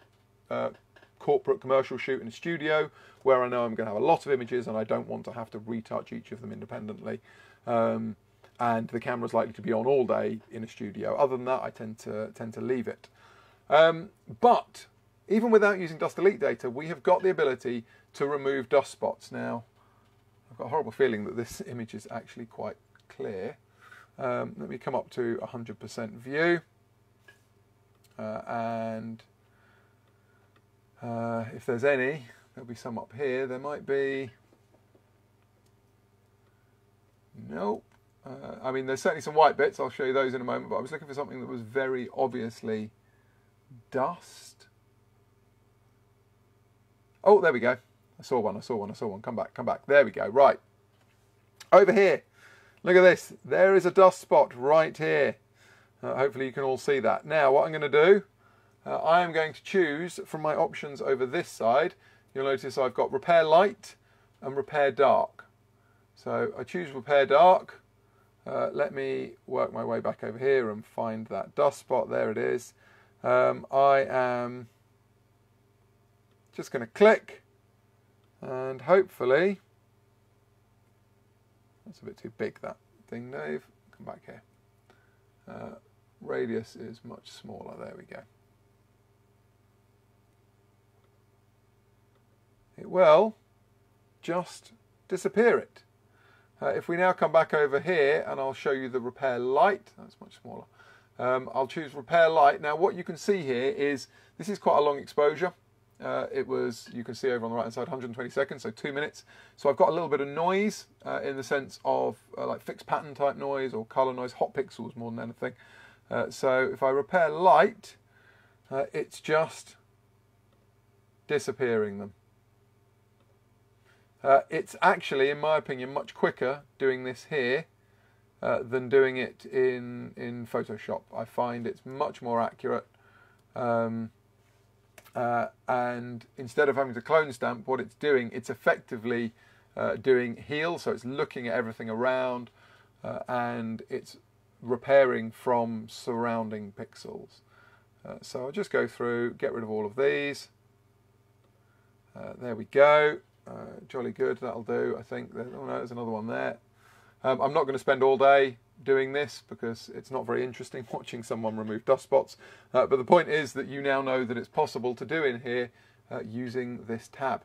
corporate commercial shoot in a studio where I know I'm going to have a lot of images and I don't want to have to retouch each of them independently. And the camera's likely to be on all day in a studio. Other than that, I tend to leave it. But even without using dust delete data, we have got the ability to remove dust spots. Now, I've got a horrible feeling that this image is actually quite clear. Let me come up to 100% view, and if there's any, there'll be some up here. There might be. Nope. I mean, there's certainly some white bits. I'll show you those in a moment, but I was looking for something that was very obviously dust. Oh, there we go. I saw one. Come back. There we go. Right. Over here. Look at this. There is a dust spot right here. Hopefully you can all see that. Now, what I'm going to do, I am going to choose from my options over this side. You'll notice I've got Repair Light and Repair Dark. So I choose Repair Dark, Let me work my way back over here and find that dust spot. There it is. I am just going to click, and hopefully, that's a bit too big, that thing, Dave. Come back here. Radius is much smaller. There we go. It will just disappear it. If we now come back over here, and I'll show you the repair light, that's much smaller. I'll choose repair light. Now what you can see here is, this is quite a long exposure. It was, you can see over on the right hand side, 120 seconds, so 2 minutes. So I've got a little bit of noise in the sense of like fixed pattern type noise or color noise, hot pixels more than anything. So if I repair light, it's just disappearing them. It's actually, in my opinion, much quicker doing this here than doing it in Photoshop. I find it's much more accurate. And instead of having to clone stamp, what it's doing, it's effectively doing heal, so it's looking at everything around and it's repairing from surrounding pixels. So I'll just go through, get rid of all of these. There we go. Jolly good, that'll do, I think. Oh no, there's another one there. I'm not going to spend all day doing this because it's not very interesting watching someone remove dust spots. But the point is that you now know that it's possible to do in here using this tab.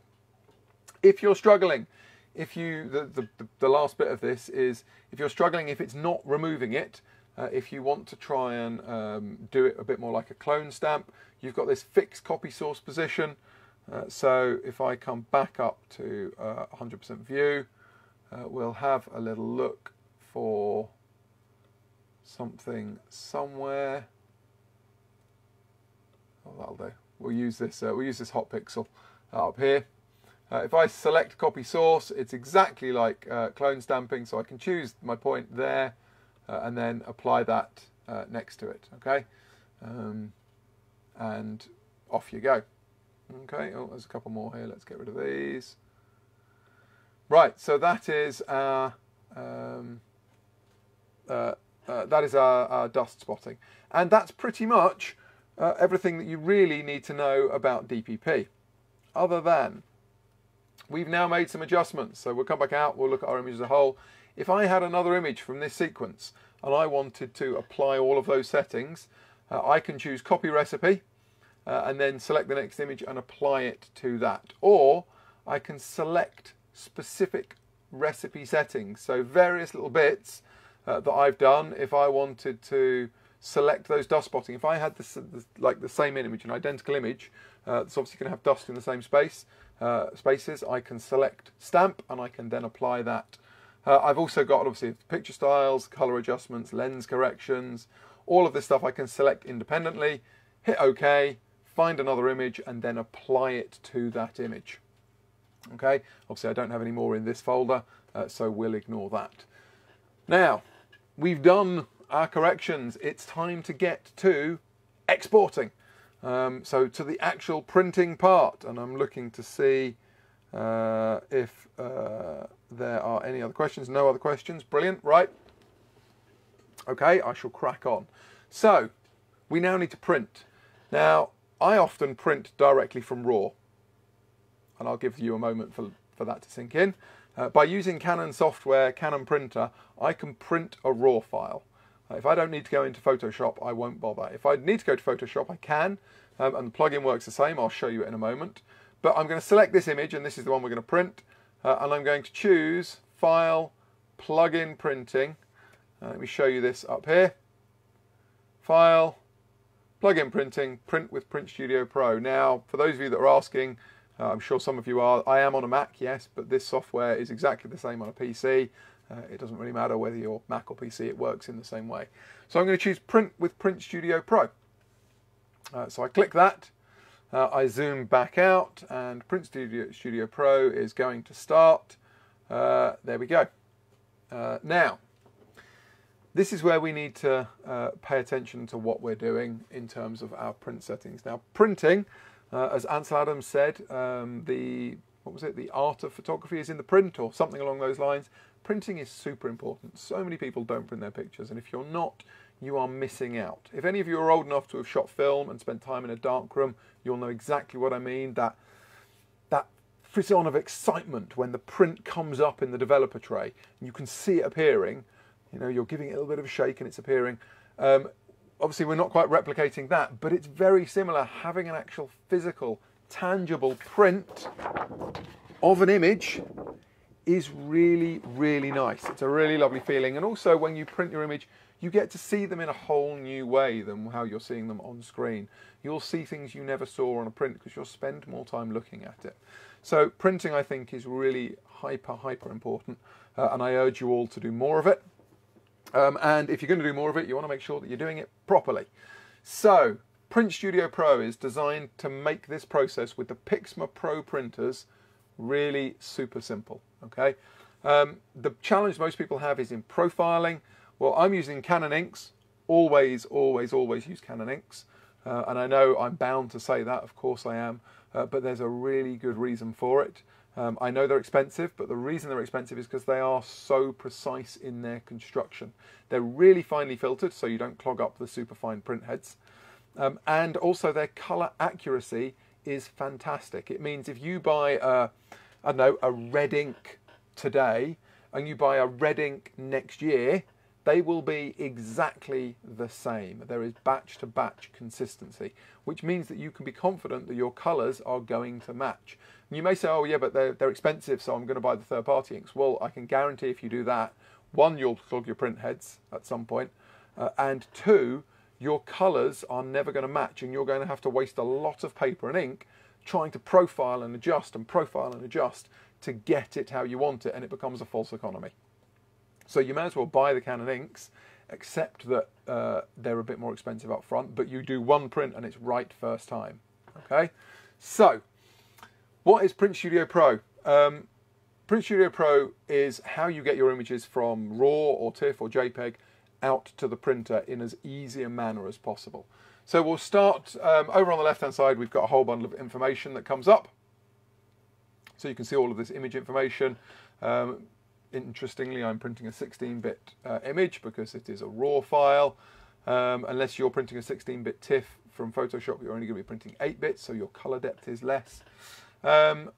If you're struggling, the last bit of this is, if you're struggling, if it's not removing it, if you want to try and do it a bit more like a clone stamp, you've got this fixed copy source position. So if I come back up to 100% view, we'll have a little look for something somewhere. Oh, that'll do. We'll use this hot pixel up here. If I select copy source, it's exactly like clone stamping, so I can choose my point there and then apply that next to it. Okay, and off you go. Okay, oh, there's a couple more here. Let's get rid of these. Right, so that is our dust spotting, and that's pretty much everything that you really need to know about DPP. Other than we've now made some adjustments, so we'll come back out. We'll look at our image as a whole. If I had another image from this sequence and I wanted to apply all of those settings, I can choose copy recipe. And then select the next image and apply it to that. Or I can select specific recipe settings. So various little bits that I've done. If I wanted to select those dust spotting, if I had like the same image, an identical image, that's obviously going to have dust in the same spaces, I can select stamp and I can then apply that. I've also got obviously picture styles, color adjustments, lens corrections, all of this stuff I can select independently, hit OK, find another image and then apply it to that image. Okay, obviously I don't have any more in this folder, so we'll ignore that. Now, we've done our corrections. It's time to get to exporting. So to the actual printing part, and I'm looking to see if there are any other questions. No other questions. Brilliant. Right. Okay, I shall crack on. So we now need to print. Now, I often print directly from RAW, and I'll give you a moment for that to sink in. By using Canon software, Canon printer, I can print a RAW file. If I don't need to go into Photoshop, I won't bother. If I need to go to Photoshop, I can, and the plugin works the same. I'll show you it in a moment. But I'm going to select this image, and this is the one we're going to print, and I'm going to choose File, Plugin Printing. Let me show you this up here. File, Plugin Printing, print with Print Studio Pro. Now, for those of you that are asking, I'm sure some of you are, I am on a Mac, yes, but this software is exactly the same on a PC. It doesn't really matter whether you're Mac or PC, it works in the same way. So I'm going to choose Print with Print Studio Pro. So I click that, I zoom back out, and Print Studio Pro is going to start. There we go. Now, this is where we need to pay attention to what we're doing in terms of our print settings. Now, printing, as Ansel Adams said, the art of photography is in the print, or something along those lines. printing is super important. So many people don't print their pictures, and if you're not, you are missing out. If any of you are old enough to have shot film and spent time in a darkroom, you'll know exactly what I mean. That frisson of excitement when the print comes up in the developer tray and you can see it appearing. You know, you're giving it a little bit of a shake and it's appearing. Obviously, we're not quite replicating that, but it's very similar. Having an actual physical, tangible print of an image is really, really nice. It's a really lovely feeling. And also, when you print your image, you get to see them in a whole new way than how you're seeing them on screen. You'll see things you never saw on a print because you'll spend more time looking at it. So printing, I think, is really hyper important, and I urge you all to do more of it. And if you're going to do more of it, you want to make sure that you're doing it properly. So Print Studio Pro is designed to make this process with the PIXMA Pro printers really super simple. Okay. The challenge most people have is in profiling. Well, I'm using Canon Inks. Always use Canon Inks. And I know I'm bound to say that, of course I am, but there's a really good reason for it. I know they're expensive, but the reason they're expensive is because they are so precise in their construction. They're really finely filtered, so you don't clog up the super fine print heads. And also their colour accuracy is fantastic. It means if you buy a red ink today and you buy a red ink next year, they will be exactly the same. There is batch to batch consistency, which means that you can be confident that your colours are going to match. And you may say, oh yeah, but they're expensive, so I'm going to buy the third-party inks. Well, I can guarantee if you do that, one, you'll clog your print heads at some point, and two, your colours are never going to match, and you're going to have to waste a lot of paper and ink trying to profile and adjust to get it how you want it, and it becomes a false economy. So you may as well buy the Canon Inks, except that they're a bit more expensive up front, but you do one print and it's right first time. Okay, so what is Print Studio Pro? Print Studio Pro is how you get your images from RAW or TIFF or JPEG out to the printer in as easy a manner as possible. So we'll start over on the left hand side. We've got a whole bundle of information that comes up. So you can see all of this image information. Interestingly, I'm printing a 16-bit image because it is a RAW file. Unless you're printing a 16-bit TIFF from Photoshop, you're only going to be printing 8 bits, so your color depth is less.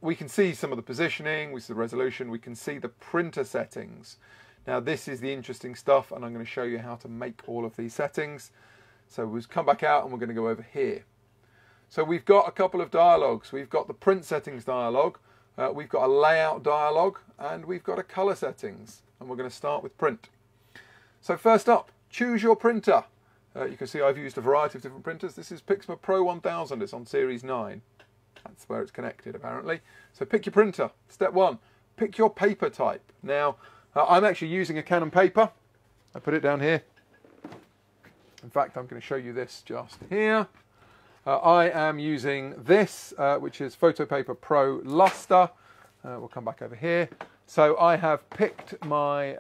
We can see some of the positioning, we see the resolution, we can see the printer settings. Now this is the interesting stuff, and I'm going to show you how to make all of these settings. So we'll come back out and we're going to go over here. So we've got a couple of dialogues. We've got the print settings dialogue, we've got a layout dialogue, and we've got a color settings. And we're going to start with print. So first up, choose your printer. You can see I've used a variety of different printers. This is PIXMA Pro 1000. It's on Series 9. That's where it's connected, apparently. So pick your printer. Step one, pick your paper type. Now, I'm actually using a Canon paper. I put it down here. In fact, I'm going to show you this just here. I am using this, which is Photo Paper Pro Luster. We'll come back over here. So I have picked my,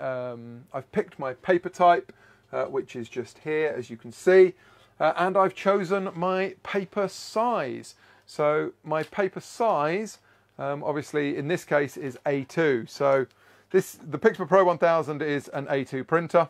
paper type, which is just here, as you can see, and I've chosen my paper size. So my paper size, obviously in this case, is A2. So the PIXMA Pro 1000 is an A2 printer,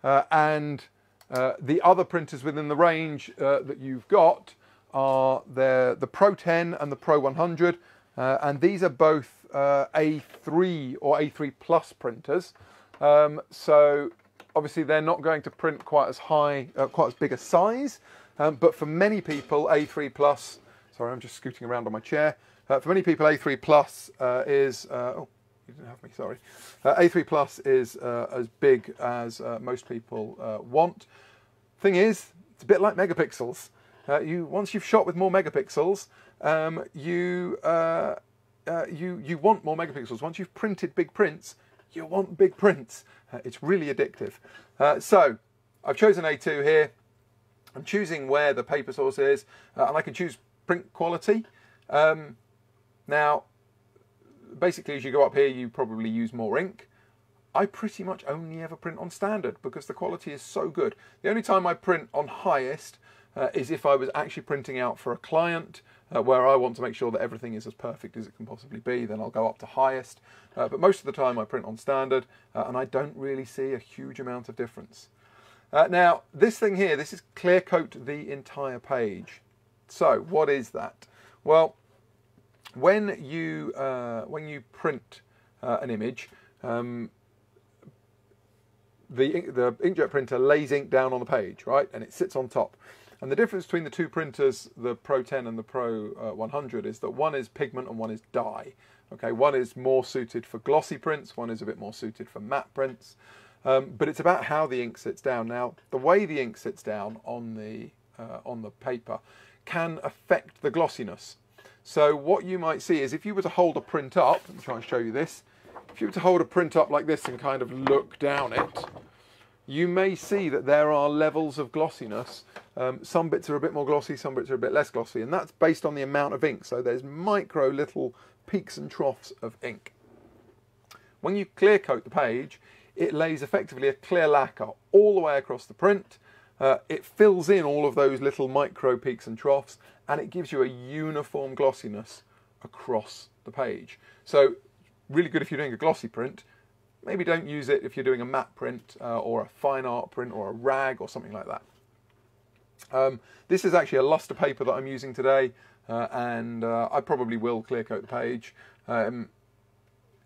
and the other printers within the range that you've got are the Pro 10 and the Pro 100, and these are both A3 or A3 Plus printers. So obviously they're not going to print quite as high, quite as big a size, but for many people A3 Plus, sorry, I'm just scooting around on my chair. For many people A3 Plus is, oh, you didn't have me, sorry. A3 Plus is as big as most people want. Thing is, it's a bit like megapixels. Once you've shot with more megapixels, you want more megapixels. Once you've printed big prints, you want big prints. It's really addictive. So I've chosen A2 here. I'm choosing where the paper source is, and I can choose print quality. Now, basically, as you go up here, you probably use more ink. I pretty much only ever print on standard because the quality is so good. The only time I print on highest is if I was actually printing out for a client where I want to make sure that everything is as perfect as it can possibly be, then I'll go up to highest. But most of the time I print on standard, and I don't really see a huge amount of difference. Now, this thing here, this is clear coat the entire page. So, what is that? Well, when you print an image, the inkjet printer lays ink down on the page, right, and it sits on top. And the difference between the two printers, the Pro 10 and the Pro 100, is that one is pigment and one is dye. Okay, one is more suited for glossy prints, one is a bit more suited for matte prints. But it's about how the ink sits down. Now, the way the ink sits down on the paper can affect the glossiness. So what you might see is if you were to hold a print up, let me try and show you this. If you were to hold a print up like this and kind of look down it, you may see that there are levels of glossiness. Some bits are a bit more glossy, some bits are a bit less glossy, and that's based on the amount of ink. So there's micro little peaks and troughs of ink. When you clear coat the page, it lays effectively a clear lacquer all the way across the print. It fills in all of those little micro peaks and troughs, and it gives you a uniform glossiness across the page. So really good if you're doing a glossy print. Maybe don't use it if you're doing a matte print or a fine art print or a rag or something like that. This is actually a luster paper that I'm using today, and I probably will clear coat the page.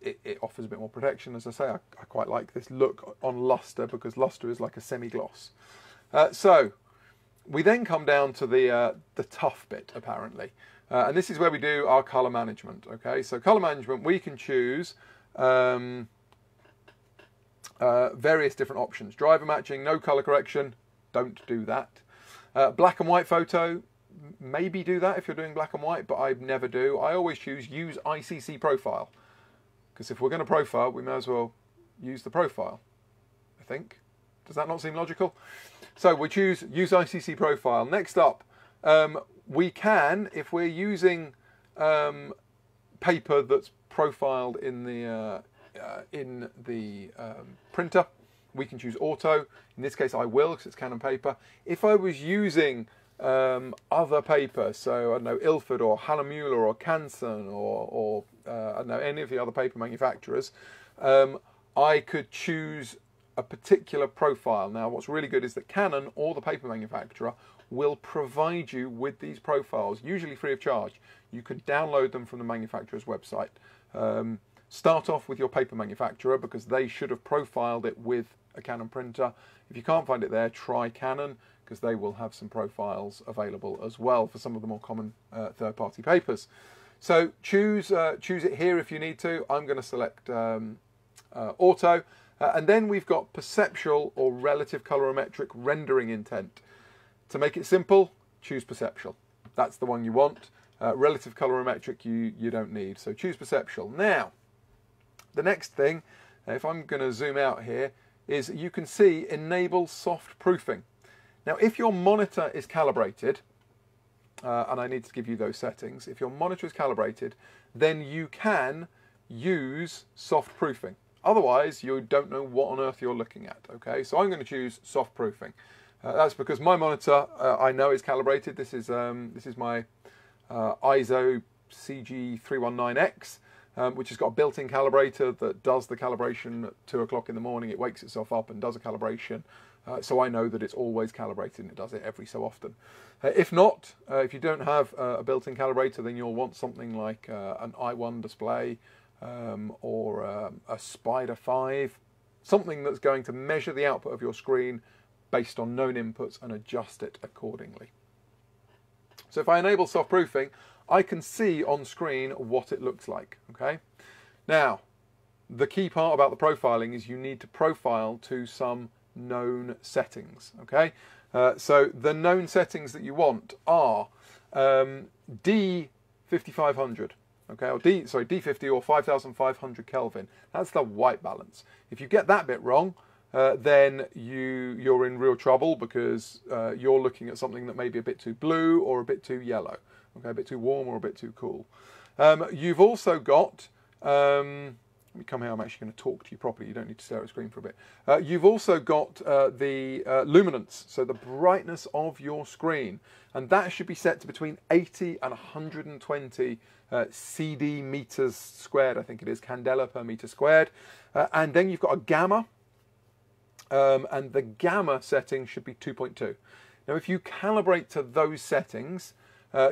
It offers a bit more protection, as I say. I quite like this look on luster because luster is like a semi-gloss. So we then come down to the tough bit, apparently. And this is where we do our colour management. Okay, so colour management, we can choose various different options. Driver matching, no colour correction, don't do that. Black and white photo, maybe do that if you're doing black and white, but I never do. I always choose use ICC profile, because if we're going to profile, we may as well use the profile, I think. Does that not seem logical? So we choose use ICC profile. Next up, we can, if we're using paper that's profiled in the printer, we can choose auto. In this case I will, because it's Canon paper. If I was using other paper, so I don't know, Ilford or Hahnemuller or Canson or I don't know, any of the other paper manufacturers, I could choose a particular profile. Now what's really good is that Canon or the paper manufacturer will provide you with these profiles, usually free of charge. You can download them from the manufacturer's website. Start off with your paper manufacturer because they should have profiled it with a Canon printer. If you can't find it there, try Canon because they will have some profiles available as well for some of the more common third-party papers. So choose it here if you need to. I'm going to select auto. And then we've got perceptual or relative colorimetric rendering intent. To make it simple, choose perceptual. That's the one you want. Relative colorimetric you don't need. So choose perceptual. Now, the next thing, if I'm going to zoom out here, is you can see enable soft proofing. Now, if your monitor is calibrated, and I need to give you those settings, if your monitor is calibrated, then you can use soft proofing. Otherwise, you don't know what on earth you're looking at. Okay, so I'm going to choose soft proofing. That's because my monitor I know is calibrated. This is my ISO CG319X, which has got a built-in calibrator that does the calibration at 2 o'clock in the morning. It wakes itself up and does a calibration. So I know that it's always calibrated and it does it every so often. If not, if you don't have a built-in calibrator, then you'll want something like an i1 display or a Spider 5, something that's going to measure the output of your screen based on known inputs and adjust it accordingly. So if I enable soft proofing, I can see on screen what it looks like. Okay. Now, the key part about the profiling is you need to profile to some known settings. Okay. So the known settings that you want are D5500. Okay, or D50 or 5500 Kelvin. That's the white balance. If you get that bit wrong, then you're in real trouble because you're looking at something that may be a bit too blue or a bit too yellow. Okay, a bit too warm or a bit too cool. You've also got let me come here, I'm actually going to talk to you properly, you don't need to stare at the screen for a bit. You've also got the luminance, so the brightness of your screen, and that should be set to between 80 and 120 CD meters squared, I think it is, candela per meter squared. And then you've got a gamma, and the gamma setting should be 2.2. Now if you calibrate to those settings,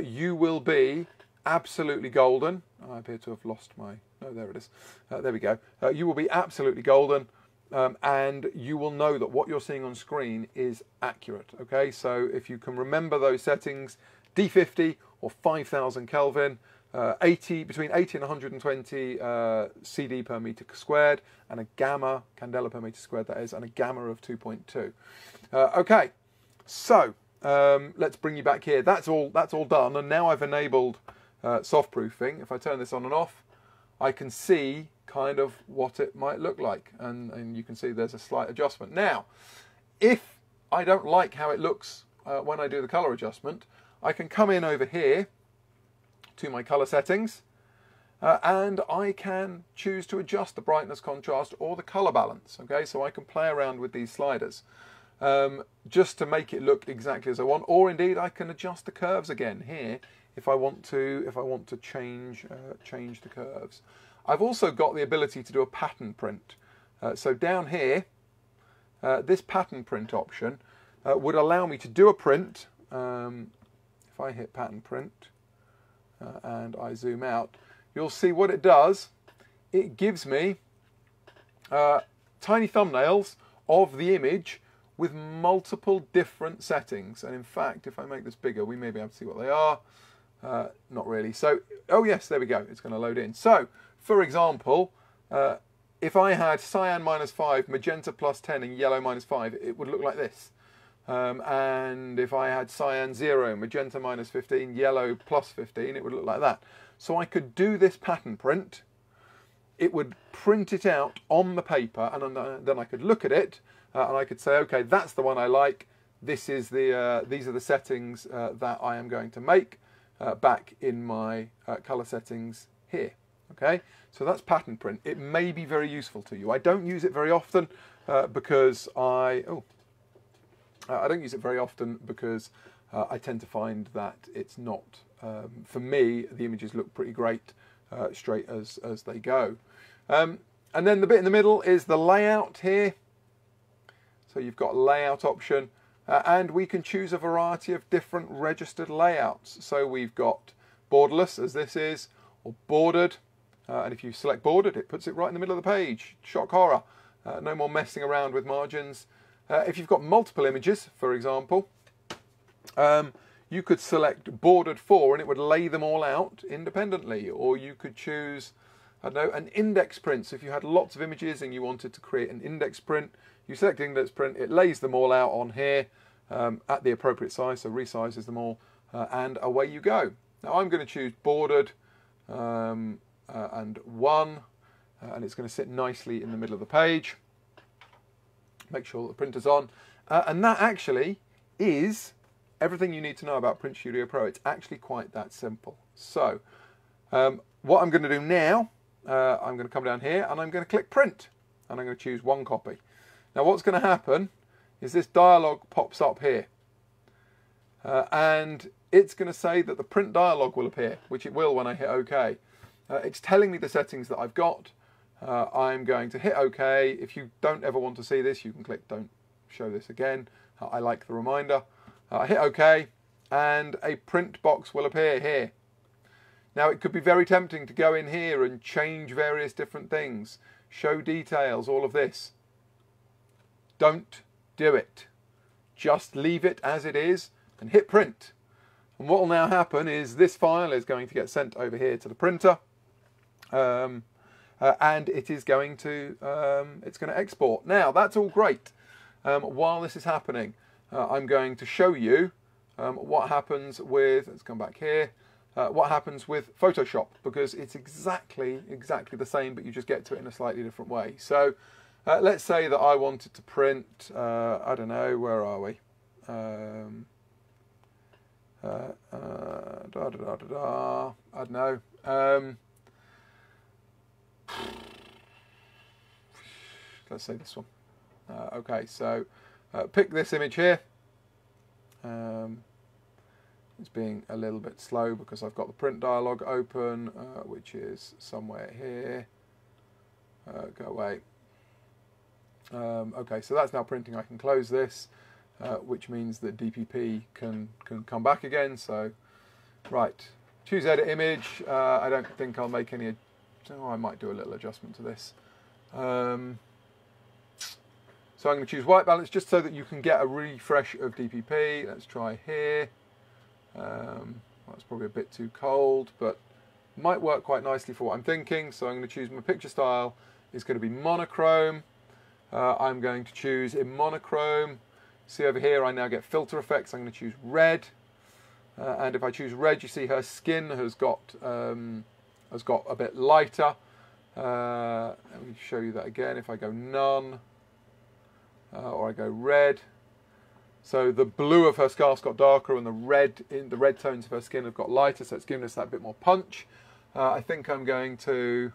you will be absolutely golden. I appear to have lost my... No, there it is. There we go. You will be absolutely golden, and you will know that what you're seeing on screen is accurate. Okay, so if you can remember those settings, D50 or 5000 Kelvin, between 80 and 120 CD per meter squared, and a gamma, candela per meter squared that is, and a gamma of 2.2. Okay, so let's bring you back here. That's all done, and now I've enabled soft proofing. If I turn this on and off, I can see kind of what it might look like, and you can see there's a slight adjustment. Now, if I don't like how it looks when I do the color adjustment, I can come in over here to my color settings, and I can choose to adjust the brightness, contrast, or the color balance. Okay, so I can play around with these sliders just to make it look exactly as I want, or indeed I can adjust the curves again here if I want to change the curves. I've also got the ability to do a pattern print. So down here, this pattern print option would allow me to do a print. If I hit pattern print and I zoom out, you'll see what it does. It gives me tiny thumbnails of the image with multiple different settings. And in fact, if I make this bigger, we may be able to see what they are. Not really. So, oh yes, there we go. It's going to load in. So, for example, if I had cyan -5, magenta +10, and yellow -5, it would look like this. And if I had cyan 0, magenta -15, yellow +15, it would look like that. So I could do this pattern print. It would print it out on the paper, and then I could look at it, and I could say, okay, that's the one I like. This is the these are the settings that I am going to make back in my color settings here. Okay, so that's pattern print. It may be very useful to you. I don't use it very often because I don't use it very often because I tend to find that it's not, for me, the images look pretty great straight as they go. And then the bit in the middle is the layout here. So you've got a layout option, and we can choose a variety of different registered layouts. So we've got borderless, as this is, or bordered. And if you select bordered, it puts it right in the middle of the page. Shock horror. No more messing around with margins. If you've got multiple images, for example, you could select bordered for, and it would lay them all out independently. Or you could choose, I don't know, an index print. So if you had lots of images and you wanted to create an index print, you select index print, it lays them all out on here at the appropriate size, so resizes them all, and away you go. Now I'm going to choose bordered and 1, and it's going to sit nicely in the middle of the page. Make sure that the printer's on, and that actually is everything you need to know about Print Studio Pro. It's actually quite that simple. So what I'm going to do now, I'm going to come down here and I'm going to click print, and I'm going to choose 1 copy. Now what's going to happen is this dialog pops up here, and it's going to say that the print dialog will appear, which it will when I hit OK. It's telling me the settings that I've got. I'm going to hit OK. If you don't ever want to see this, you can click don't show this again. I like the reminder. I hit OK, and a print box will appear here. Now it could be very tempting to go in here and change various different things, show details, all of this. Don't do it. Just leave it as it is and hit print. And what will now happen is this file is going to get sent over here to the printer, and it is going to export. Now that's all great. While this is happening, I'm going to show you what happens with, let's come back here, what happens with Photoshop, because it's exactly the same, but you just get to it in a slightly different way. So let's say that I wanted to print, I don't know, where are we? I don't know. let's say this one. Okay, so pick this image here. It's being a little bit slow because I've got the print dialog open, which is somewhere here. Go away. Okay, so that's now printing. I can close this, which means that DPP can come back again. So, right, choose edit image. I don't think I'll make any. Oh, I might do a little adjustment to this. So I'm going to choose white balance just so that you can get a refresh of DPP. Let's try here. That's probably a bit too cold, but might work quite nicely for what I'm thinking. So I'm going to choose my picture style is going to be monochrome. I'm going to choose in monochrome. See over here, I now get filter effects. I'm going to choose red. And if I choose red, you see her skin has got a bit lighter. Let me show you that again. If I go none, or I go red, so the blue of her scarf's got darker, and the red tones of her skin have got lighter. So it's giving us that bit more punch. I think I'm going to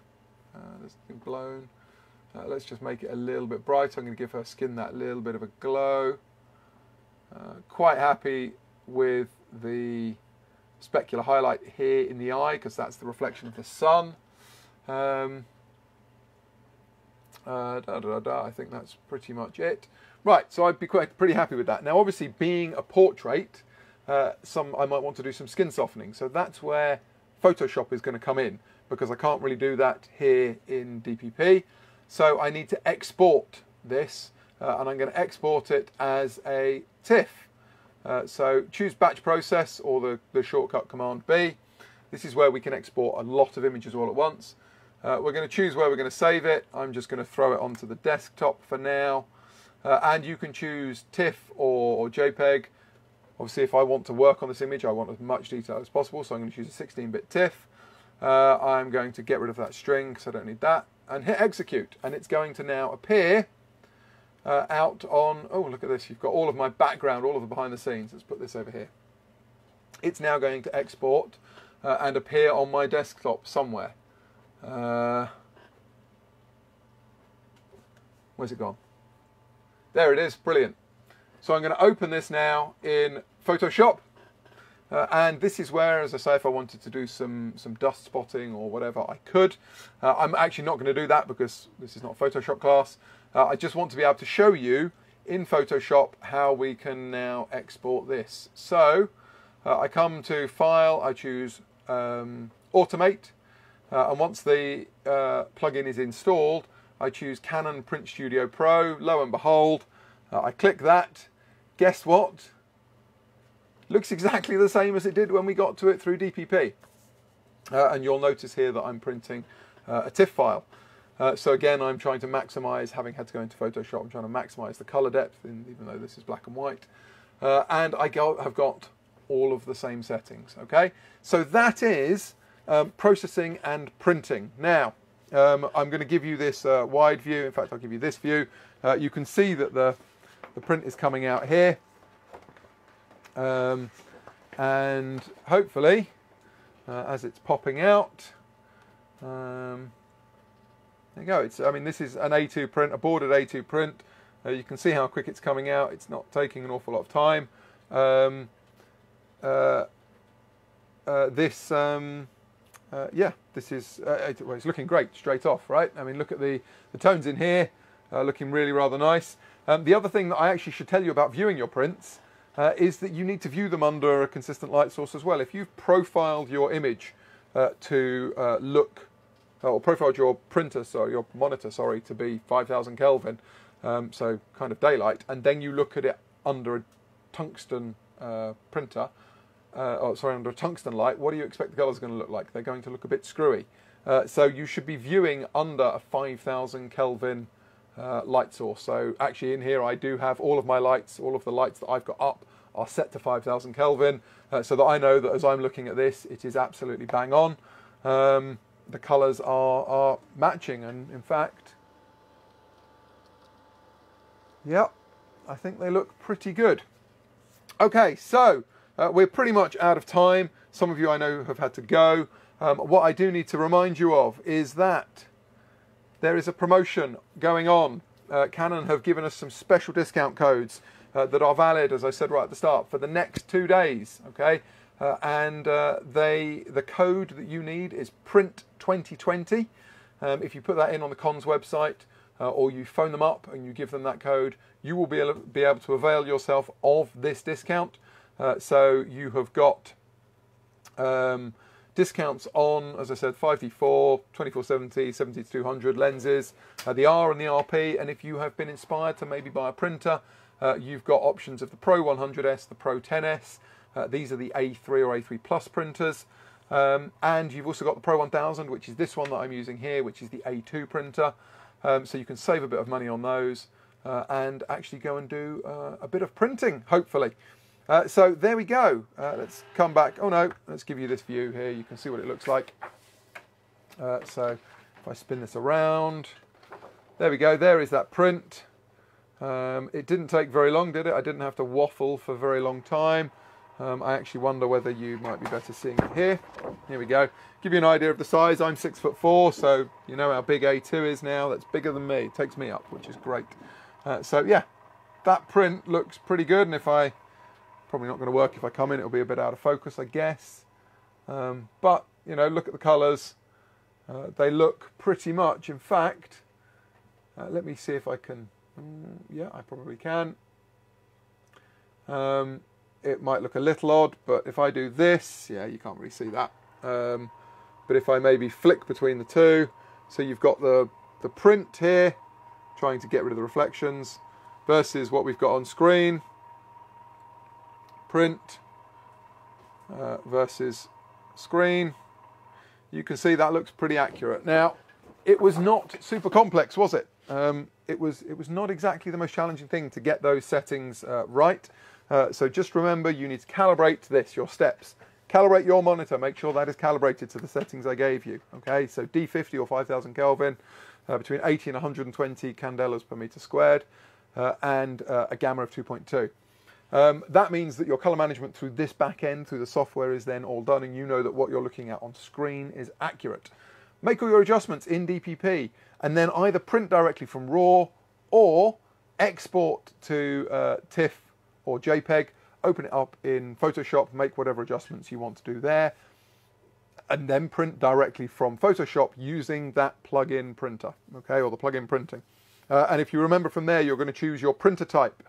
there's nothing blown. Let's just make it a little bit brighter. I'm going to give her skin that little bit of a glow. Quite happy with the specular highlight here in the eye because that's the reflection of the sun. I think that's pretty much it. Right, so I'd be pretty happy with that. Now, obviously, being a portrait, I might want to do some skin softening. So that's where Photoshop is going to come in because I can't really do that here in DPP. So I need to export this, and I'm going to export it as a TIFF. So choose batch process or the shortcut command B. This is where we can export a lot of images all at once. We're going to choose where we're going to save it. I'm just going to throw it onto the desktop for now. And you can choose TIFF or JPEG. Obviously, if I want to work on this image, I want as much detail as possible. So I'm going to choose a 16-bit TIFF. I'm going to get rid of that string because I don't need that. And hit execute. And it's going to now appear out on... Oh, look at this. You've got all of my background, all of the behind the scenes. Let's put this over here. It's now going to export and appear on my desktop somewhere. Where's it gone? There it is, brilliant. So I'm going to open this now in Photoshop, and this is where, as I say, if I wanted to do some dust spotting or whatever, I could. I'm actually not going to do that because this is not a Photoshop class. I just want to be able to show you in Photoshop how we can now export this. So I come to File, I choose Automate. And once the plugin is installed, I choose Canon Print Studio Pro. Lo and behold, I click that. Guess what? Looks exactly the same as it did when we got to it through DPP. And you'll notice here that I'm printing a TIFF file. So again, I'm trying to maximize, having had to go into Photoshop, I'm trying to maximize the color depth, even though this is black and white. And I have got all of the same settings. Okay, so that is processing and printing. Now, I'm going to give you this wide view. In fact, I'll give you this view. You can see that the print is coming out here. And hopefully, as it's popping out, there you go. I mean, this is an A2 print, a boarded A2 print. You can see how quick it's coming out. It's not taking an awful lot of time. Yeah, this is, well, it's looking great straight off, right? I mean, look at the tones in here, looking really rather nice. The other thing that I actually should tell you about viewing your prints is that you need to view them under a consistent light source as well. If you've profiled your image to look, or profiled your printer, sorry, your monitor, sorry, to be 5000 Kelvin, so kind of daylight, and then you look at it under a tungsten printer, under a tungsten light, what do you expect the colours are going to look like? They're going to look a bit screwy. So you should be viewing under a 5000 Kelvin light source. So actually in here I do have all of my lights, all of the lights that I've got up are set to 5000 Kelvin, so that I know that as I'm looking at this, it is absolutely bang on. The colours are matching, and in fact, yeah, I think they look pretty good. Okay, so we're pretty much out of time. Some of you I know have had to go. What I do need to remind you of is that there is a promotion going on Canon have given us some special discount codes that are valid, as I said right at the start, for the next 2 days. Okay, the code that you need is print2020. If you put that in on the Cons website, or you phone them up and you give them that code, you will be able to avail yourself of this discount. So you have got discounts on, as I said, 5D4, 2470, 70-200 lenses, the R and the RP, and if you have been inspired to maybe buy a printer, you've got options of the Pro 100S, the Pro 10S. These are the A3 or A3 Plus printers. And you've also got the Pro 1000, which is this one that I'm using here, which is the A2 printer. So you can save a bit of money on those and actually go and do a bit of printing, hopefully. So there we go. Let's come back. Oh no, let's give you this view here. You can see what it looks like. So if I spin this around, there we go. There is that print. It didn't take very long, did it? I didn't have to waffle for a very long time. I actually wonder whether you might be better seeing it here. Here we go. Give you an idea of the size. I'm 6'4", so you know how big A2 is now. That's bigger than me. It takes me up, which is great. So yeah, that print looks pretty good. And probably not going to work if I come in, it'll be a bit out of focus, I guess. But you know, look at the colours. They look pretty much. In fact, let me see if I can. Yeah, I probably can. It might look a little odd, but if I do this, yeah, you can't really see that. But if I maybe flick between the two, so you've got the print here, trying to get rid of the reflections, versus what we've got on screen. Print versus screen. You can see that looks pretty accurate. Now, it was not super complex, was it? It was not exactly the most challenging thing to get those settings right. So just remember, you need to calibrate this, your steps. Calibrate your monitor, make sure that is calibrated to the settings I gave you. Okay, so D50 or 5000 Kelvin, between 80 and 120 candelas per meter squared, and a gamma of 2.2. That means that your color management through this back end, through the software, is then all done, and you know that what you're looking at on screen is accurate. Make all your adjustments in DPP, and then either print directly from RAW or export to TIFF or JPEG, open it up in Photoshop, make whatever adjustments you want to do there, and then print directly from Photoshop using that plug-in printer, okay, or the plug-in printing. And if you remember from there, you're going to choose your printer type.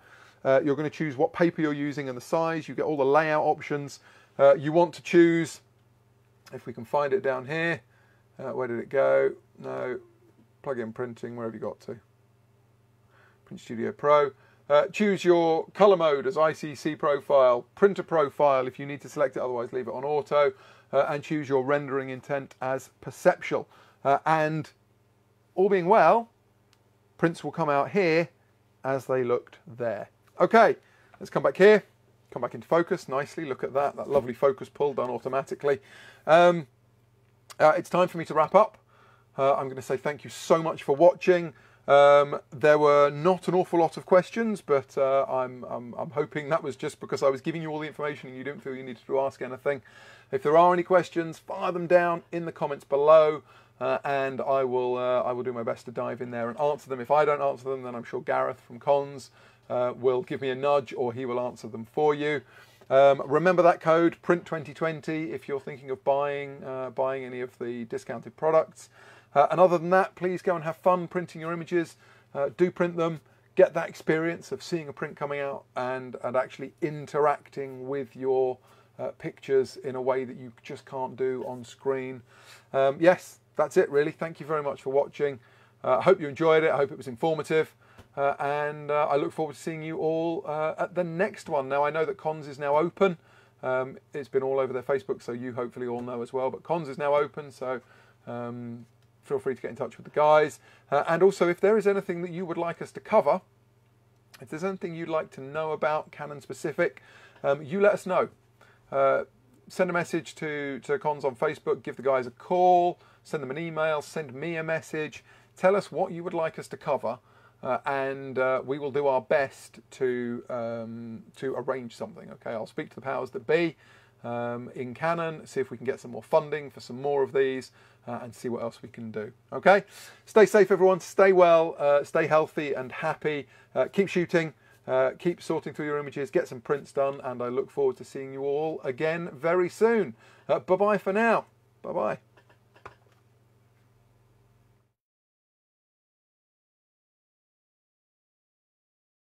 You're going to choose what paper you're using and the size. You get all the layout options. You want to choose, if we can find it down here, where did it go? No, plug-in printing, where have you got to? Print Studio Pro. Choose your color mode as ICC profile, printer profile if you need to select it, otherwise leave it on auto, and choose your rendering intent as perceptual. And all being well, prints will come out here as they looked there. Okay, let's come back here, come back into focus nicely. Look at that lovely focus pull done automatically. It's time for me to wrap up. I'm going to say thank you so much for watching. There were not an awful lot of questions, but I'm hoping that was just because I was giving you all the information and you didn't feel you needed to ask anything. If there are any questions, fire them down in the comments below, and I will do my best to dive in there and answer them. If I don't answer them, then I'm sure Gareth from Cons will give me a nudge, or he will answer them for you. Remember that code, print2020, if you're thinking of buying any of the discounted products. And other than that, please go and have fun printing your images. Do print them. Get that experience of seeing a print coming out and actually interacting with your pictures in a way that you just can't do on screen. Yes, that's it really. Thank you very much for watching. I hope you enjoyed it. I hope it was informative. And I look forward to seeing you all at the next one. Now, I know that Cons is now open. It's been all over their Facebook, so you hopefully all know as well. But Cons is now open, so feel free to get in touch with the guys. And also, if there is anything that you would like us to cover, if there's anything you'd like to know about Canon specific, you let us know. Send a message to Cons on Facebook, give the guys a call, send them an email, send me a message. Tell us what you would like us to cover, and we will do our best to arrange something. Okay, I'll speak to the powers that be, in Canon, see if we can get some more funding for some more of these, and see what else we can do. Okay, stay safe everyone, stay well, stay healthy and happy, keep shooting, keep sorting through your images, get some prints done, and I look forward to seeing you all again very soon. Bye bye for now. Bye bye.